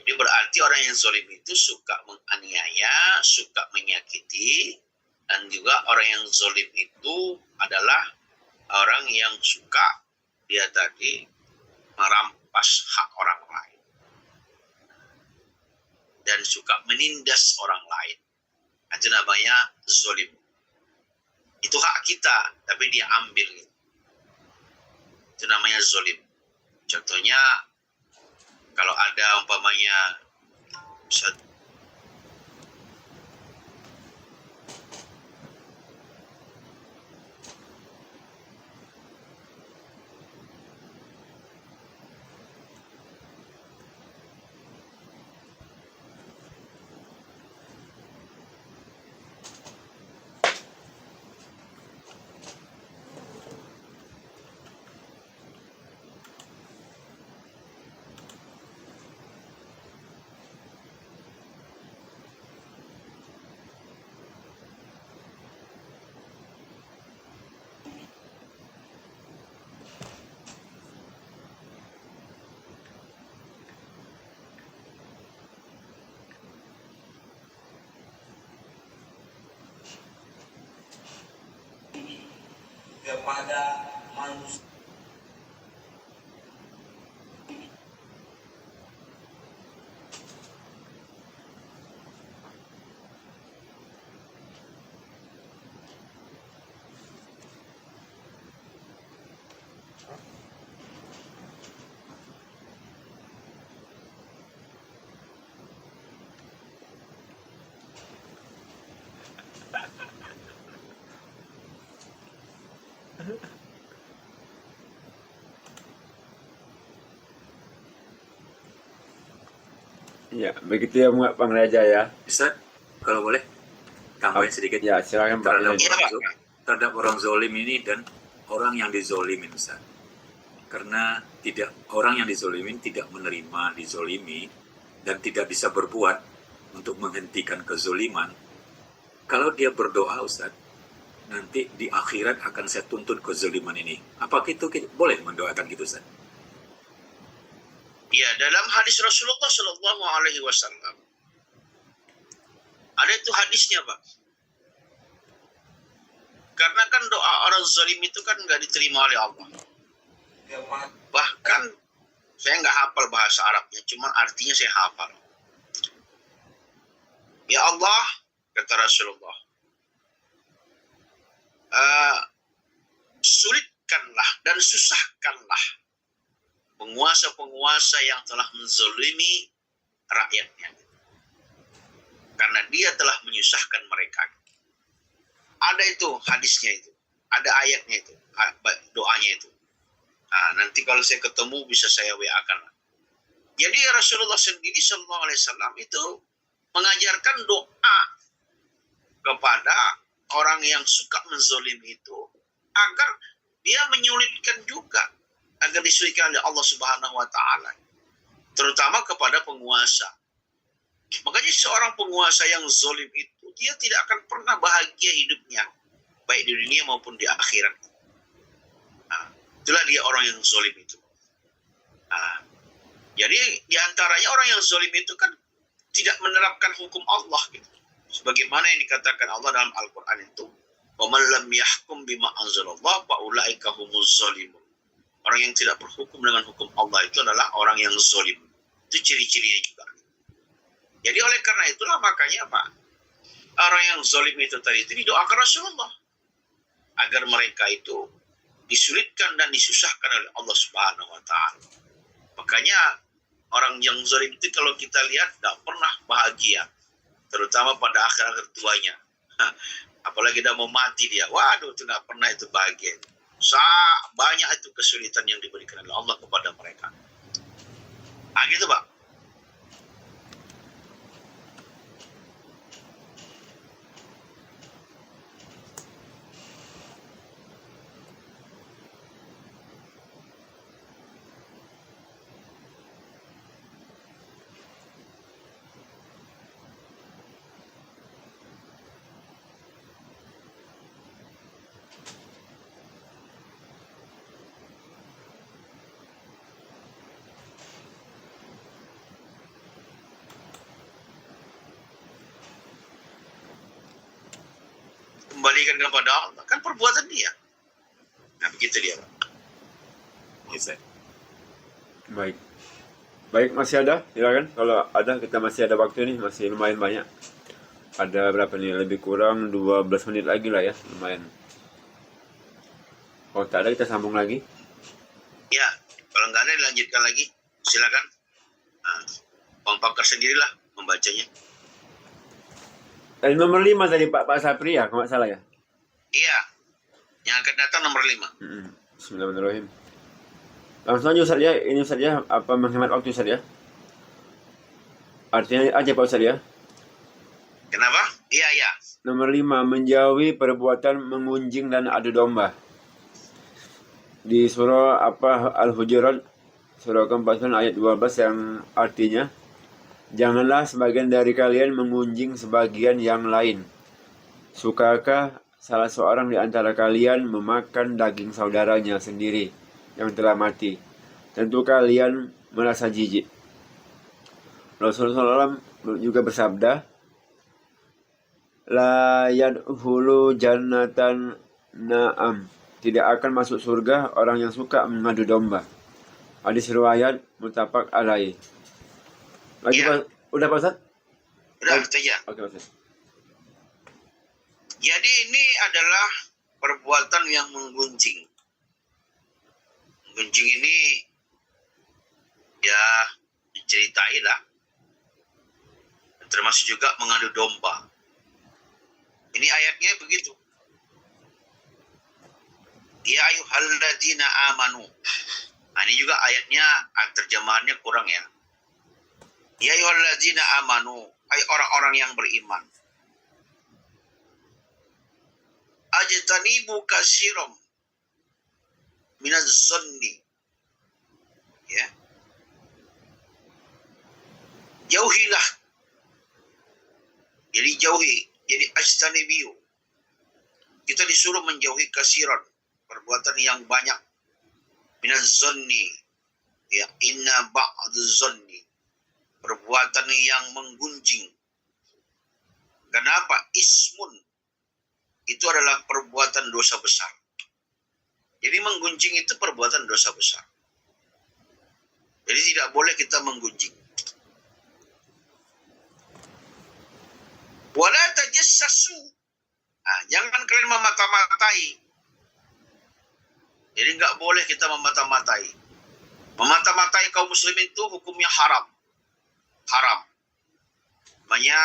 Ini berarti orang yang zolim itu suka menganiaya, suka menyakiti, dan juga orang yang zolim itu adalah orang yang suka dia tadi merampas hak orang lain dan suka menindas orang lain. Itu namanya zolim. Itu hak kita, tapi dia ambil. Itu namanya zolim. Contohnya, kalau ada umpamanya
kepada manusia.
Ya, begitu ya Bang Raja ya.
Ustaz, kalau boleh tambahin sedikit
Ya, silakan Pak.
terhadap
Iya, Pak.
terhadap orang zolim ini dan orang yang dizolimin, Ustaz. Karena orang yang dizolimin tidak menerima dizolimi dan tidak bisa berbuat untuk menghentikan kezoliman. Kalau dia berdoa, Ustaz, nanti di akhirat akan saya tuntut kezoliman ini. Apakah itu boleh mendoakan gitu, Ustaz?
Ya, dalam hadis Rasulullah Shallallahu Alaihi Wasallam ada itu hadisnya, Pak. Karena kan doa orang zalim itu kan nggak diterima oleh Allah. Bahkan saya nggak hafal bahasa Arabnya, cuman artinya saya hafal. Ya Allah, kata Rasulullah, sulitkanlah dan susahkanlah penguasa-penguasa yang telah menzalimi rakyatnya, karena dia telah menyusahkan mereka. Ada itu hadisnya itu, ada ayatnya itu, doanya itu. Nah, nanti kalau saya ketemu bisa saya WA-kan. Jadi Rasulullah sendiri Sallallahu Alaihi Wasallam itu mengajarkan doa kepada orang yang suka menzalimi itu agar dia menyulitkan juga, agar disulitkan oleh Allah Subhanahu wa taala, terutama kepada penguasa. Makanya seorang penguasa yang zalim itu dia tidak akan pernah bahagia hidupnya, baik di dunia maupun di akhirat. Nah, itulah dia orang yang zalim itu. Nah, jadi diantaranya orang yang zalim itu kan tidak menerapkan hukum Allah gitu. Sebagaimana yang dikatakan Allah dalam Al-Quran itu, وَمَنْ لَمْ يَحْكُمْ بِمَا أَنزَلَ اللَّهُ فَأُولَٰئِكَ هُمُ الظَّالِمُونَ. Orang yang tidak berhukum dengan hukum Allah itu adalah orang yang zalim. Itu ciri-cirinya juga. Jadi oleh karena itulah makanya Pak, orang yang zalim itu tadi itu didoakan Rasulullah agar mereka itu disulitkan dan disusahkan oleh Allah Subhanahu wa taala. Makanya orang yang zalim itu kalau kita lihat tidak pernah bahagia, terutama pada akhir-akhir tuanya. Apalagi udah mau mati dia, waduh itu tidak pernah itu bahagia. Banyak itu kesulitan yang diberikan oleh Allah kepada mereka. Nah gitu Pak. kembalikan kepada Allah. Kan perbuatan dia. Nah, begitu dia.
Yes, Ustaz.
Baik. Baik, masih ada? Silakan. Kalau ada, kita masih ada waktu nih, masih lumayan banyak. Ada berapa nih? Lebih kurang 12 menit lagi lah ya, lumayan. Kalau tak ada, kita sambung lagi.
Ya, kalau nggak ada dilanjutkan lagi. Silakan. Nah, Bang Pakar sendirilah membacanya.
Tadi nomor 5 tadi Pak Sapri ya, kalau nggak salah ya?
Iya. Yang akan datang nomor 5.
Bismillahirrahmanirrahim. Langsung aja Ustaz ya, ini Ustaz ya, apa menghemat waktu Ustaz ya? Artinya aja Pak Ustaz ya.
Kenapa? Iya.
Nomor 5, menjauhi perbuatan mengunjing dan adu domba. Di surah Al-Hujurat, surah ke-49 ayat 12 yang artinya, janganlah sebagian dari kalian mengunjing sebagian yang lain. Sukakah salah seorang di antara kalian memakan daging saudaranya sendiri yang telah mati? Tentu kalian merasa jijik. Rasulullah SAW juga bersabda, la yadkhulu jannatan na'am. Tidak akan masuk surga orang yang suka mengadu domba. Hadis riwayat muttafaq alaih. Lagi
Ya.
Pak, udah Pak Ustaz?
Udah, itu aja.
Oke Ustaz.
Jadi ini adalah perbuatan yang menggunjing. Menggunjing ini ya diceritai lah. Termasuk juga mengadu domba. Ini ayatnya begitu. Ya ayyuhalladzina amanu. Nah, ini juga ayatnya terjemahannya kurang ya. Ya ayyuhalladzina amanu, ay orang-orang yang beriman. Ajtanibu katsiran minaz zanni. Ya. Jauhilah. Jadi jauhi. Jadi ajtanibiu. Kita disuruh menjauhi katsiran, perbuatan yang banyak. Minaz zanni. Ya, inna ba'dz zanni. Perbuatan yang menggunjing. Kenapa? Ismun. Itu adalah perbuatan dosa besar. Jadi menggunjing itu perbuatan dosa besar. Jadi tidak boleh kita menggunjing. Wala tajassasu. Nah, jangan kalian memata-matai. Jadi nggak boleh kita memata-matai. Memata-matai kaum muslimin itu hukumnya haram. Haram. Makanya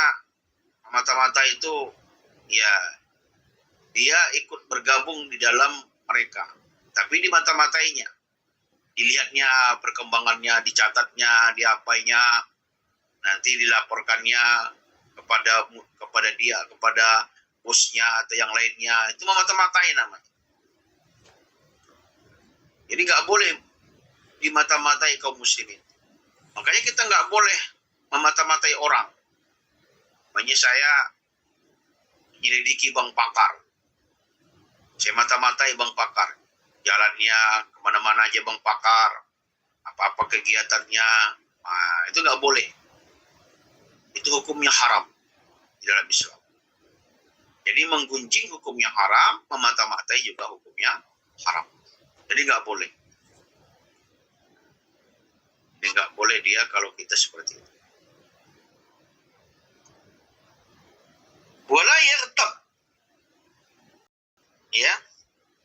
mata-mata itu ya dia ikut bergabung di dalam mereka. Tapi di mata-matainya. Dilihatnya perkembangannya, dicatatnya, diapainya, nanti dilaporkannya kepada dia, kepada bosnya atau yang lainnya. Itu memata-matai namanya. Jadi nggak boleh dimata-matai kaum muslimin. Makanya kita nggak boleh memata-matai orang. Makanya saya menyelidiki Bang Pakar. Saya mata-matai Bang Pakar. Jalannya kemana-mana aja Bang Pakar. Apa-apa kegiatannya. Nah, itu nggak boleh. Itu hukumnya haram di dalam Islam. Jadi menggunjing hukumnya haram, memata-matai juga hukumnya haram. Jadi nggak boleh. Jadi nggak boleh dia kalau kita seperti itu. Wala yaghtab. Ya.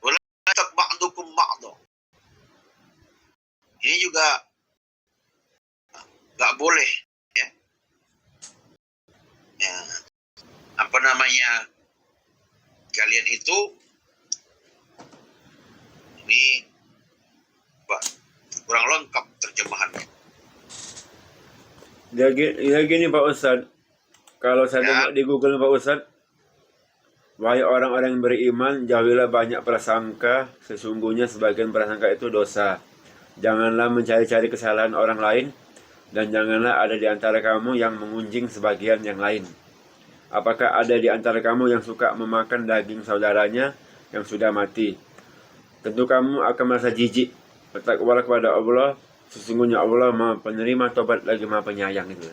Wala yaghtab ba'dukum ba'da. Ini juga nggak boleh, ya. Ya. Apa namanya? Kalian itu ini kurang lengkap terjemahannya.
Ya gini Pak Ustadz, kalau saya tengok di Google Pak Ustadz, wahai orang-orang yang beriman, jauhilah banyak prasangka, sesungguhnya sebagian prasangka itu dosa. Janganlah mencari-cari kesalahan orang lain, dan janganlah ada di antara kamu yang mengunjing sebagian yang lain. Apakah ada di antara kamu yang suka memakan daging saudaranya yang sudah mati? Tentu kamu akan merasa jijik. Bertakwalah kepada Allah, sesungguhnya Allah Maha Penerima tobat lagi Maha Penyayang itu.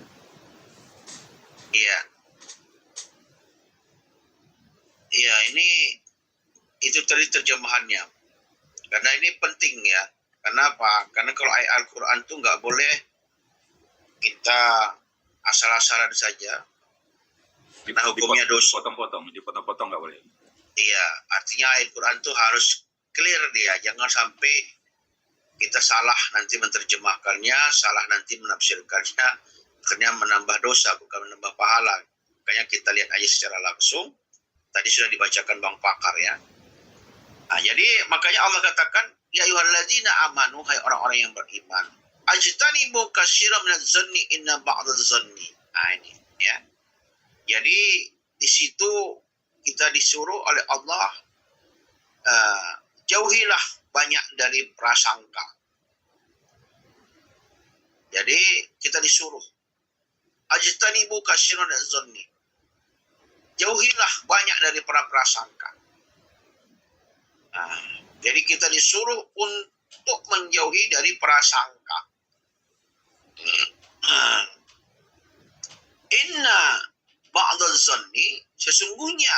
Iya. Iya, ini Itu tadi terjemahannya. Karena ini penting ya. Kenapa? Karena kalau ayat Al-Quran itu nggak boleh kita asal-asalan saja. Karena hukumnya dosa.
Dipotong-potong nggak boleh.
Iya, artinya ayat Quran itu harus clear dia. Jangan sampai kita salah nanti menerjemahkannya, salah nanti menafsirkannya, akhirnya menambah dosa, bukan menambah pahala. Makanya kita lihat aja secara langsung. Tadi sudah dibacakan Bang Pakar ya. Nah, jadi makanya Allah katakan, ya ayyuhalladzina amanu, hai orang-orang yang beriman. Ajtanibu katsiran minadz zanni inna ba'dadz zanni. Nah ini ya. Jadi di situ kita disuruh oleh Allah jauhilah banyak dari prasangka. Jadi kita disuruh ajtanibu katsiran minadz zanni. Jauhilah banyak dari prasangka. Nah, jadi kita disuruh untuk menjauhi dari prasangka. Inna ba'dadz zanni, sesungguhnya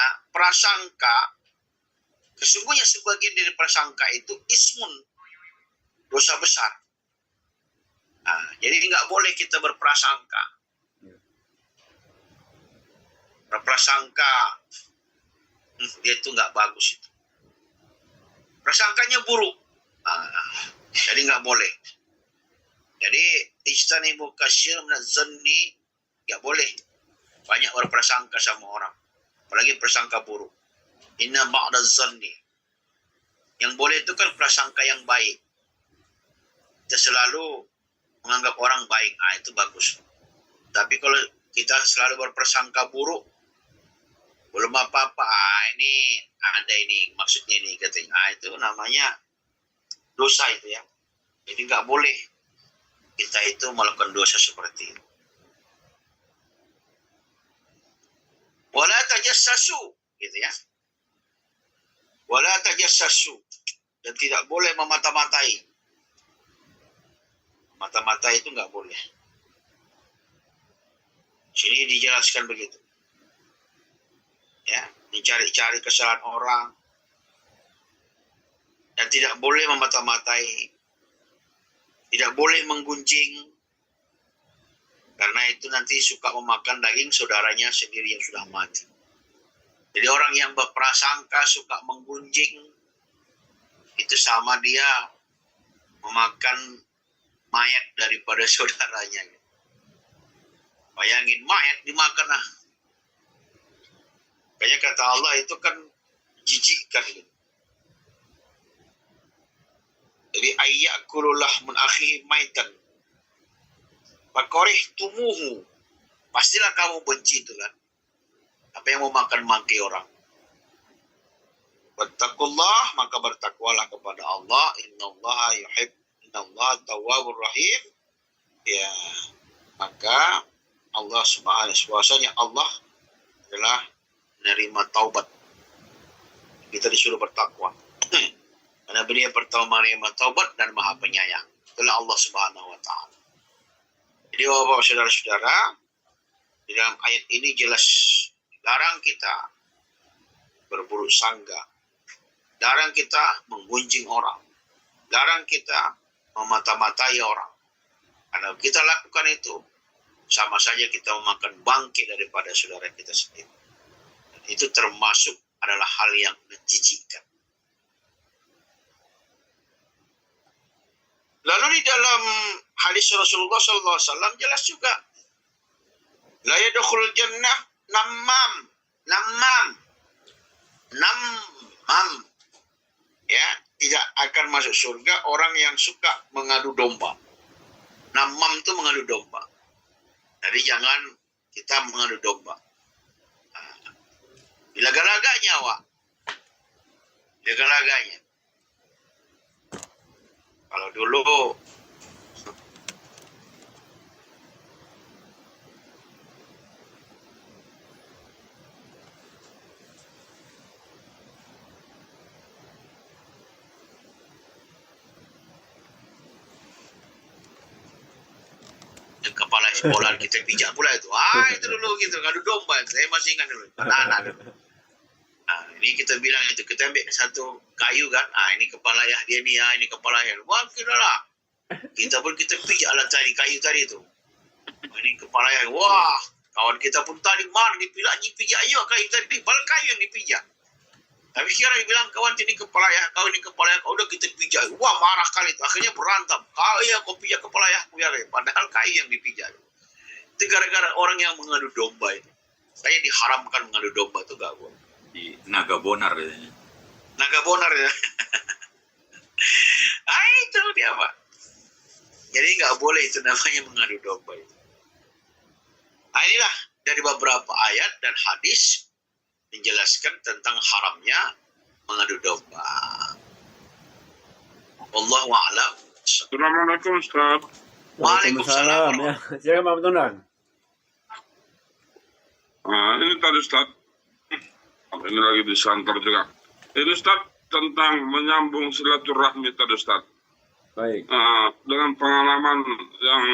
sebagian dari prasangka itu ismun, dosa besar. Nah, jadi nggak boleh kita berprasangka. Berprasangka, dia itu nggak bagus itu. Prasangkanya buruk. Nah, jadi nggak boleh. Jadi ijtanibu katsiran minadz zanni, nggak boleh banyak berprasangka sama orang, apalagi prasangka buruk. Inna ba'dadz zanni, yang boleh itu kan prasangka yang baik. Kita selalu menganggap orang baik, itu bagus. Tapi kalau kita selalu berprasangka buruk, belum apa-apa, ini ada ini, maksudnya ini katanya. Itu namanya dosa itu ya. Jadi nggak boleh kita itu melakukan dosa seperti itu. Wala tajassasu, gitu ya. Wala tajassasu, dan tidak boleh memata-matai. Mata-matai itu nggak boleh. Sini dijelaskan begitu. Ya, mencari-cari kesalahan orang, dan tidak boleh memata-matai, tidak boleh menggunjing, karena itu nanti suka memakan daging saudaranya sendiri yang sudah mati. Jadi orang yang berprasangka suka menggunjing, itu sama dia memakan mayat daripada saudaranya. Bayangin, mayat dimakan lah. Kayaknya kata Allah itu kan jijikkan. Jadi ayyakulu lahmun akhihi maitan fakorih tumuhu, pastilah kamu benci itu kan. Apa yang mau makan mangki orang. Wattaqullah, maka bertakwalah kepada Allah. Innallaha tawwabur rahim. Ya, maka Allah subhanahu wa ta'ala, Allah adalah menerima taubat. Kita disuruh bertakwa. Karena beliau pertama menerima taubat dan maha penyayang. Itulah Allah subhanahu wa ta'ala. Jadi bapak saudara-saudara, di dalam ayat ini jelas larang kita berburuk sangka, larang kita menggunjing orang, larang kita memata-matai orang. Karena kita lakukan itu, sama saja kita memakan bangkai daripada saudara kita sendiri. Dan itu termasuk adalah hal yang menjijikkan. Lalu di dalam hadis Rasulullah SAW jelas juga, la yadkhulul jannah namam, ya, tidak akan masuk surga orang yang suka mengadu domba. Namam itu mengadu domba. Jadi jangan kita mengadu domba. Laga-laganya, Wak. Laga-laganya. Kalau dulu kepala sekolah kita pijak pula itu. Itu dulu gitu, ngadu domba. Saya masih ingat dulu. Anak-anak dulu. Ini kita bilang itu, kita ambil satu kayu kan, ini kepala ayah dia ni, ini kepala ayah. Wah, kira lah. Kita pijak lah tadi kayu tadi tu. Ini kepala ayah. Wah, kawan kita pun tadi pijak ayo kayu tadi, padahal kayu yang dipijak. Tapi sekarang dia bilang, kawan ini kepala ayah, kau ini kepala ayah, udah kita pijak. Wah, marah kali itu. Akhirnya berantem. Kau pijak kepala ayah, padahal kayu yang dipijak. Itu gara-gara orang yang mengadu domba itu. Saya diharamkan mengadu domba itu gak boleh.
Di naga bonar.
Naga bonar ya. Itu dia Pak. Jadi nggak boleh itu namanya mengadu domba itu. Inilah dari beberapa ayat dan hadis menjelaskan tentang haramnya mengadu domba. Wallahu a'lam.
Assalamualaikum Ustaz.
Waalaikumsalam.
Ya, silakan Pak Tunang.
Ini tadi Ustaz. Ini lagi disantar juga. Ini Ustaz tentang menyambung silaturahmi tadi Ustaz.
Baik.
Dengan pengalaman yang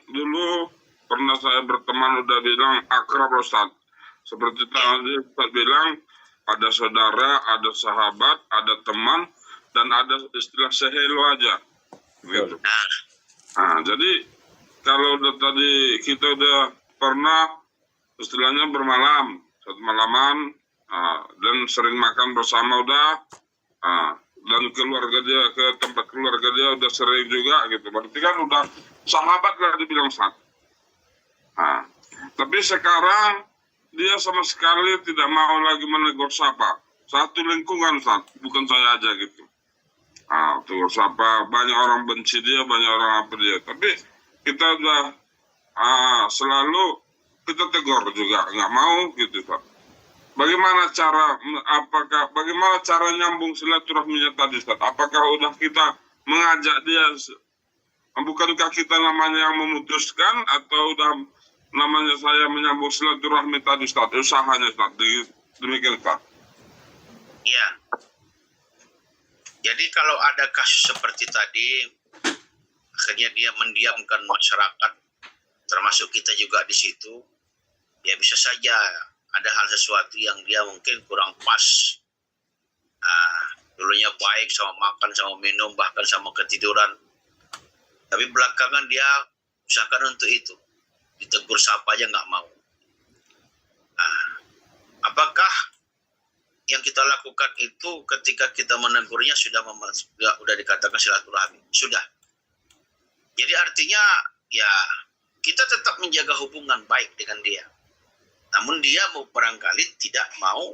dulu pernah saya berteman udah bilang akrab Ustaz. Seperti tadi Ustaz bilang, ada saudara, ada sahabat, ada teman, dan ada istilah sehelo aja. Gitu. Jadi kalau udah tadi kita udah pernah istilahnya bermalam, satu malaman, dan sering makan bersama udah, dan keluarga dia ke tempat keluarga dia udah sering juga gitu. Berarti kan udah sahabat lah dibilang Ustaz. Tapi sekarang dia sama sekali tidak mau lagi menegur sapa. Satu lingkungan Ustaz, bukan saya aja gitu. Tegur sapa, banyak orang benci dia, banyak orang apa dia. Tapi kita udah selalu kita tegur juga, nggak mau gitu Ustaz. Bagaimana cara nyambung silaturahminya tadi Ustaz? Apakah udah kita mengajak dia, bukankah kita namanya yang memutuskan, atau udah namanya saya menyambung silaturahmi tadi Ustaz, usahanya Ustaz, demikian Ustaz.
Iya. Jadi kalau ada kasus seperti tadi, akhirnya dia mendiamkan masyarakat, termasuk kita juga di situ, ya bisa saja ada hal sesuatu yang dia mungkin kurang pas. Dulunya baik sama makan, sama minum, bahkan sama ketiduran. Tapi belakangan dia usahakan untuk itu. Ditegur sapa aja nggak mau. Apakah yang kita lakukan itu ketika kita menegurnya sudah dikatakan silaturahmi? Sudah. Jadi artinya ya kita tetap menjaga hubungan baik dengan dia. Namun dia barangkali tidak mau,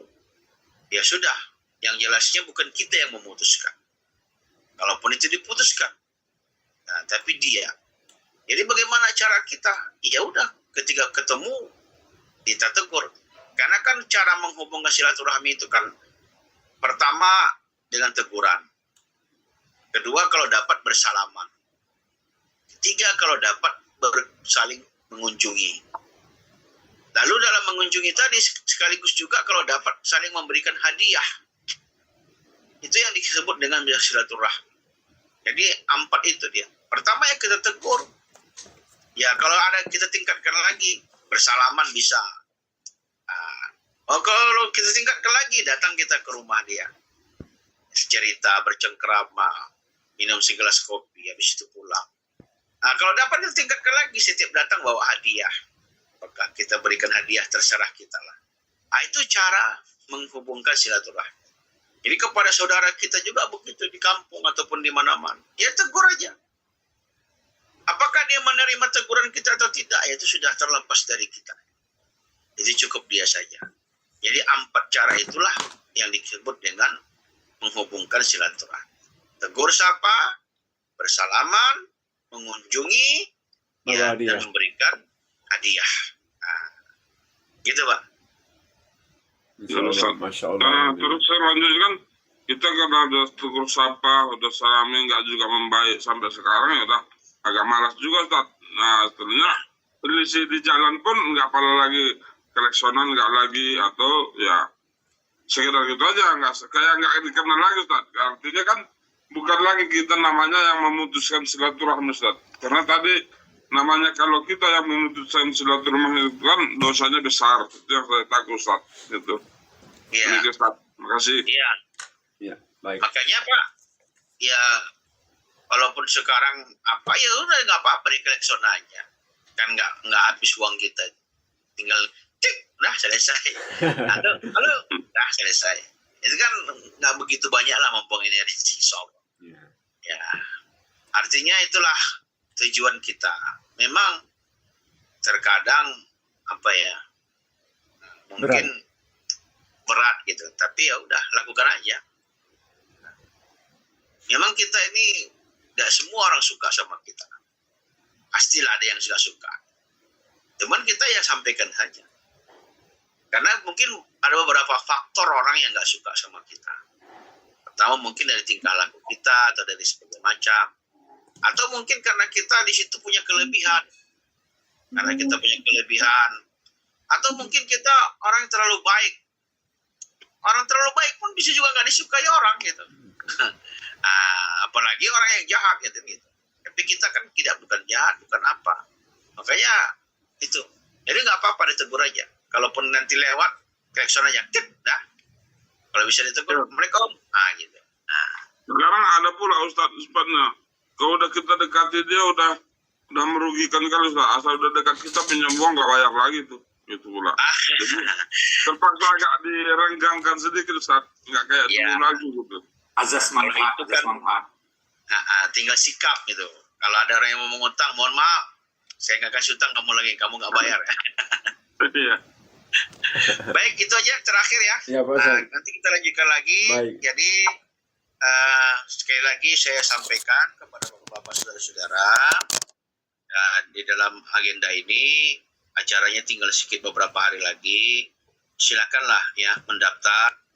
ya sudah. Yang jelasnya bukan kita yang memutuskan. Kalaupun itu diputuskan, tapi dia. Jadi bagaimana cara kita? Ya udah, ketika ketemu kita tegur. Karena kan cara menghubungkan silaturahmi itu kan pertama dengan teguran. Kedua kalau dapat bersalaman. Ketiga kalau dapat saling mengunjungi. Lalu dalam mengunjungi tadi sekaligus juga kalau dapat saling memberikan hadiah. Itu yang disebut dengan silaturahmi. Jadi 4 itu dia. Pertama ya kita tegur. Ya kalau ada kita tingkatkan lagi, bersalaman bisa. Kalau kita tingkatkan lagi, datang kita ke rumah dia. Cerita, bercengkrama, minum segelas kopi, habis itu pulang. Kalau dapat kita tingkatkan lagi, setiap datang bawa hadiah. Apakah kita berikan hadiah, terserah kita lah. Itu cara menghubungkan silaturahmi. Jadi kepada saudara kita juga begitu di kampung ataupun di mana-mana. Ya tegur aja. Apakah dia menerima teguran kita atau tidak? Ya itu sudah terlepas dari kita. Itu cukup dia saja. Jadi 4 cara itulah yang disebut dengan menghubungkan silaturahmi. Tegur sapa, bersalaman, mengunjungi, dan memberikan hadiah. Gitu Pak.
Masya Allah.
Terus saya lanjutkan, kita karena udah tegur sapa, udah salami, nggak juga membaik sampai sekarang, ya udah agak malas juga Ustaz. Setelahnya selisih di jalan pun nggak pala lagi keleksonan, nggak lagi, atau ya sekedar gitu aja, kayak nggak dikenal lagi Ustaz. Artinya kan bukan lagi kita namanya yang memutuskan silaturahmi Ustaz. Karena tadi namanya kalau kita yang memutuskan silaturahmi itu kan dosanya besar. Itu yang saya takut Ustaz. Gitu.
Iya.
Makasih.
Iya,
Ya, baik.
makanya Pak, ya walaupun sekarang apa ya udah nggak apa-apa di klakson aja, kan nggak habis uang kita, tinggal cek, udah selesai. Halo, udah selesai. Itu kan nggak begitu banyak lah mumpung ini ada sisop.
Ya.
Ya, artinya itulah tujuan kita. Memang terkadang apa ya, mungkin berat gitu, tapi ya udah lakukan aja. Memang kita ini tidak semua orang suka sama kita, pastilah ada yang sudah suka, cuman kita ya sampaikan saja, karena mungkin ada beberapa faktor orang yang nggak suka sama kita. Pertama mungkin dari tingkah laku kita atau dari sebagainya macam, atau mungkin karena kita di situ punya kelebihan, atau mungkin kita orang yang terlalu baik. Orang terlalu baik pun bisa juga nggak disukai orang gitu. Apalagi orang yang jahat gitu. Tapi kita kan bukan jahat, bukan apa. Makanya itu. Jadi nggak apa-apa ditegur aja. Kalaupun nanti lewat, klakson aja, tit, dah. Kalau bisa ditegur, mereka gitu.
Sekarang ada pula Ustadz sepatnya. Kalau udah kita dekati dia udah merugikan kali Ustadz. Asal udah dekat kita pinjam uang nggak bayar lagi tuh. Gitu pula. Jadi terpaksa agak direnggangkan sedikit Ustadz. Nggak kayak dulu lagi gitu.
Azas manfaat.
Tinggal sikap gitu. Kalau ada orang yang mau mengutang, mohon maaf, saya nggak kasih utang kamu lagi, kamu nggak bayar.
Iya.
Baik, itu aja terakhir ya.
Ya, Pak Ustaz.
Nanti kita lanjutkan lagi.
Baik.
Jadi sekali lagi saya sampaikan kepada bapak-bapak saudara-saudara, di dalam agenda ini acaranya tinggal sedikit beberapa hari lagi. Silakanlah ya mendaftar.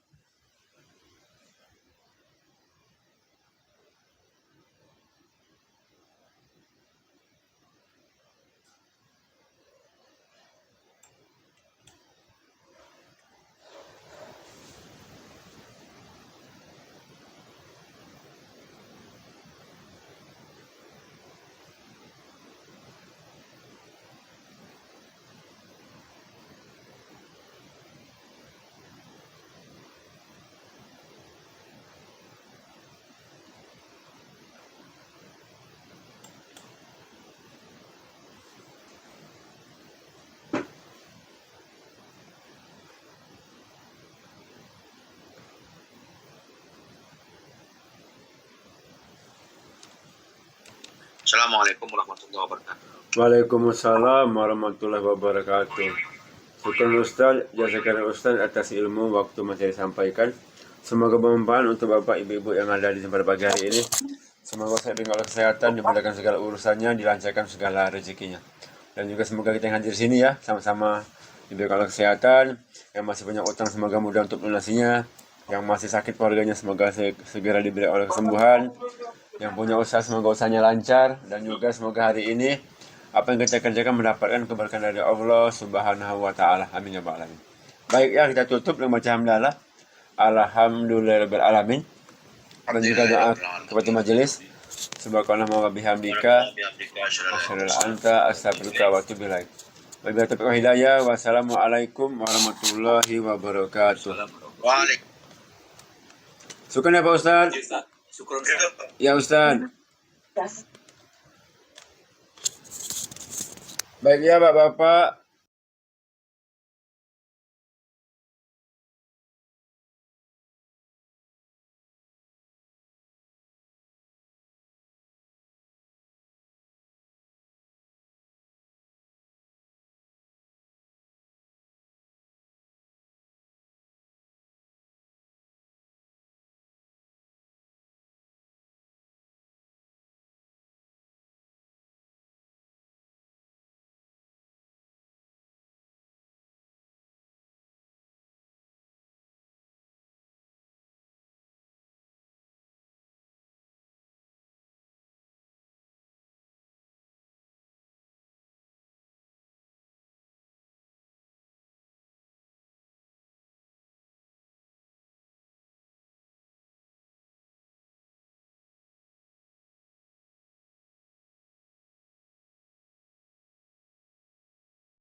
Assalamualaikum warahmatullahi wabarakatuh.
Waalaikumsalam warahmatullahi wabarakatuh. Syukur Ustaz, jazakallah Ustaz atas ilmu waktu masih disampaikan. Semoga bermanfaat untuk Bapak Ibu-Ibu yang ada di tempat pagi hari ini. Semoga saya dengan kesehatan, dimudahkan segala urusannya, dilancarkan segala rezekinya. Dan juga semoga kita yang hadir di sini ya, sama-sama diberikan Allah kesehatan. Yang masih punya utang semoga mudah untuk melunasinya. Yang masih sakit keluarganya semoga segera diberi oleh kesembuhan. Yang punya usaha semoga usahanya lancar, dan juga semoga hari ini apa yang kita kerjakan mendapatkan keberkahan dari Allah Subhanahu wa taala. Amin ya rabbal alamin. Baik ya, kita tutup dengan baca hamdalah. Alhamdulillahirabbil alamin. Dan juga doa kepada majelis. Subhanallah wa bihamdika asyhadu an la ilaha illa anta astaghfiruka wa atubu ilaik. Wabillahi taufiq wal hidayah. Wassalamualaikum warahmatullahi wabarakatuh.
Waalaikumsalam.
Syukur ya Pak Ustaz.
Syukur.
Ya Ustaz. Baik ya Bapak-bapak,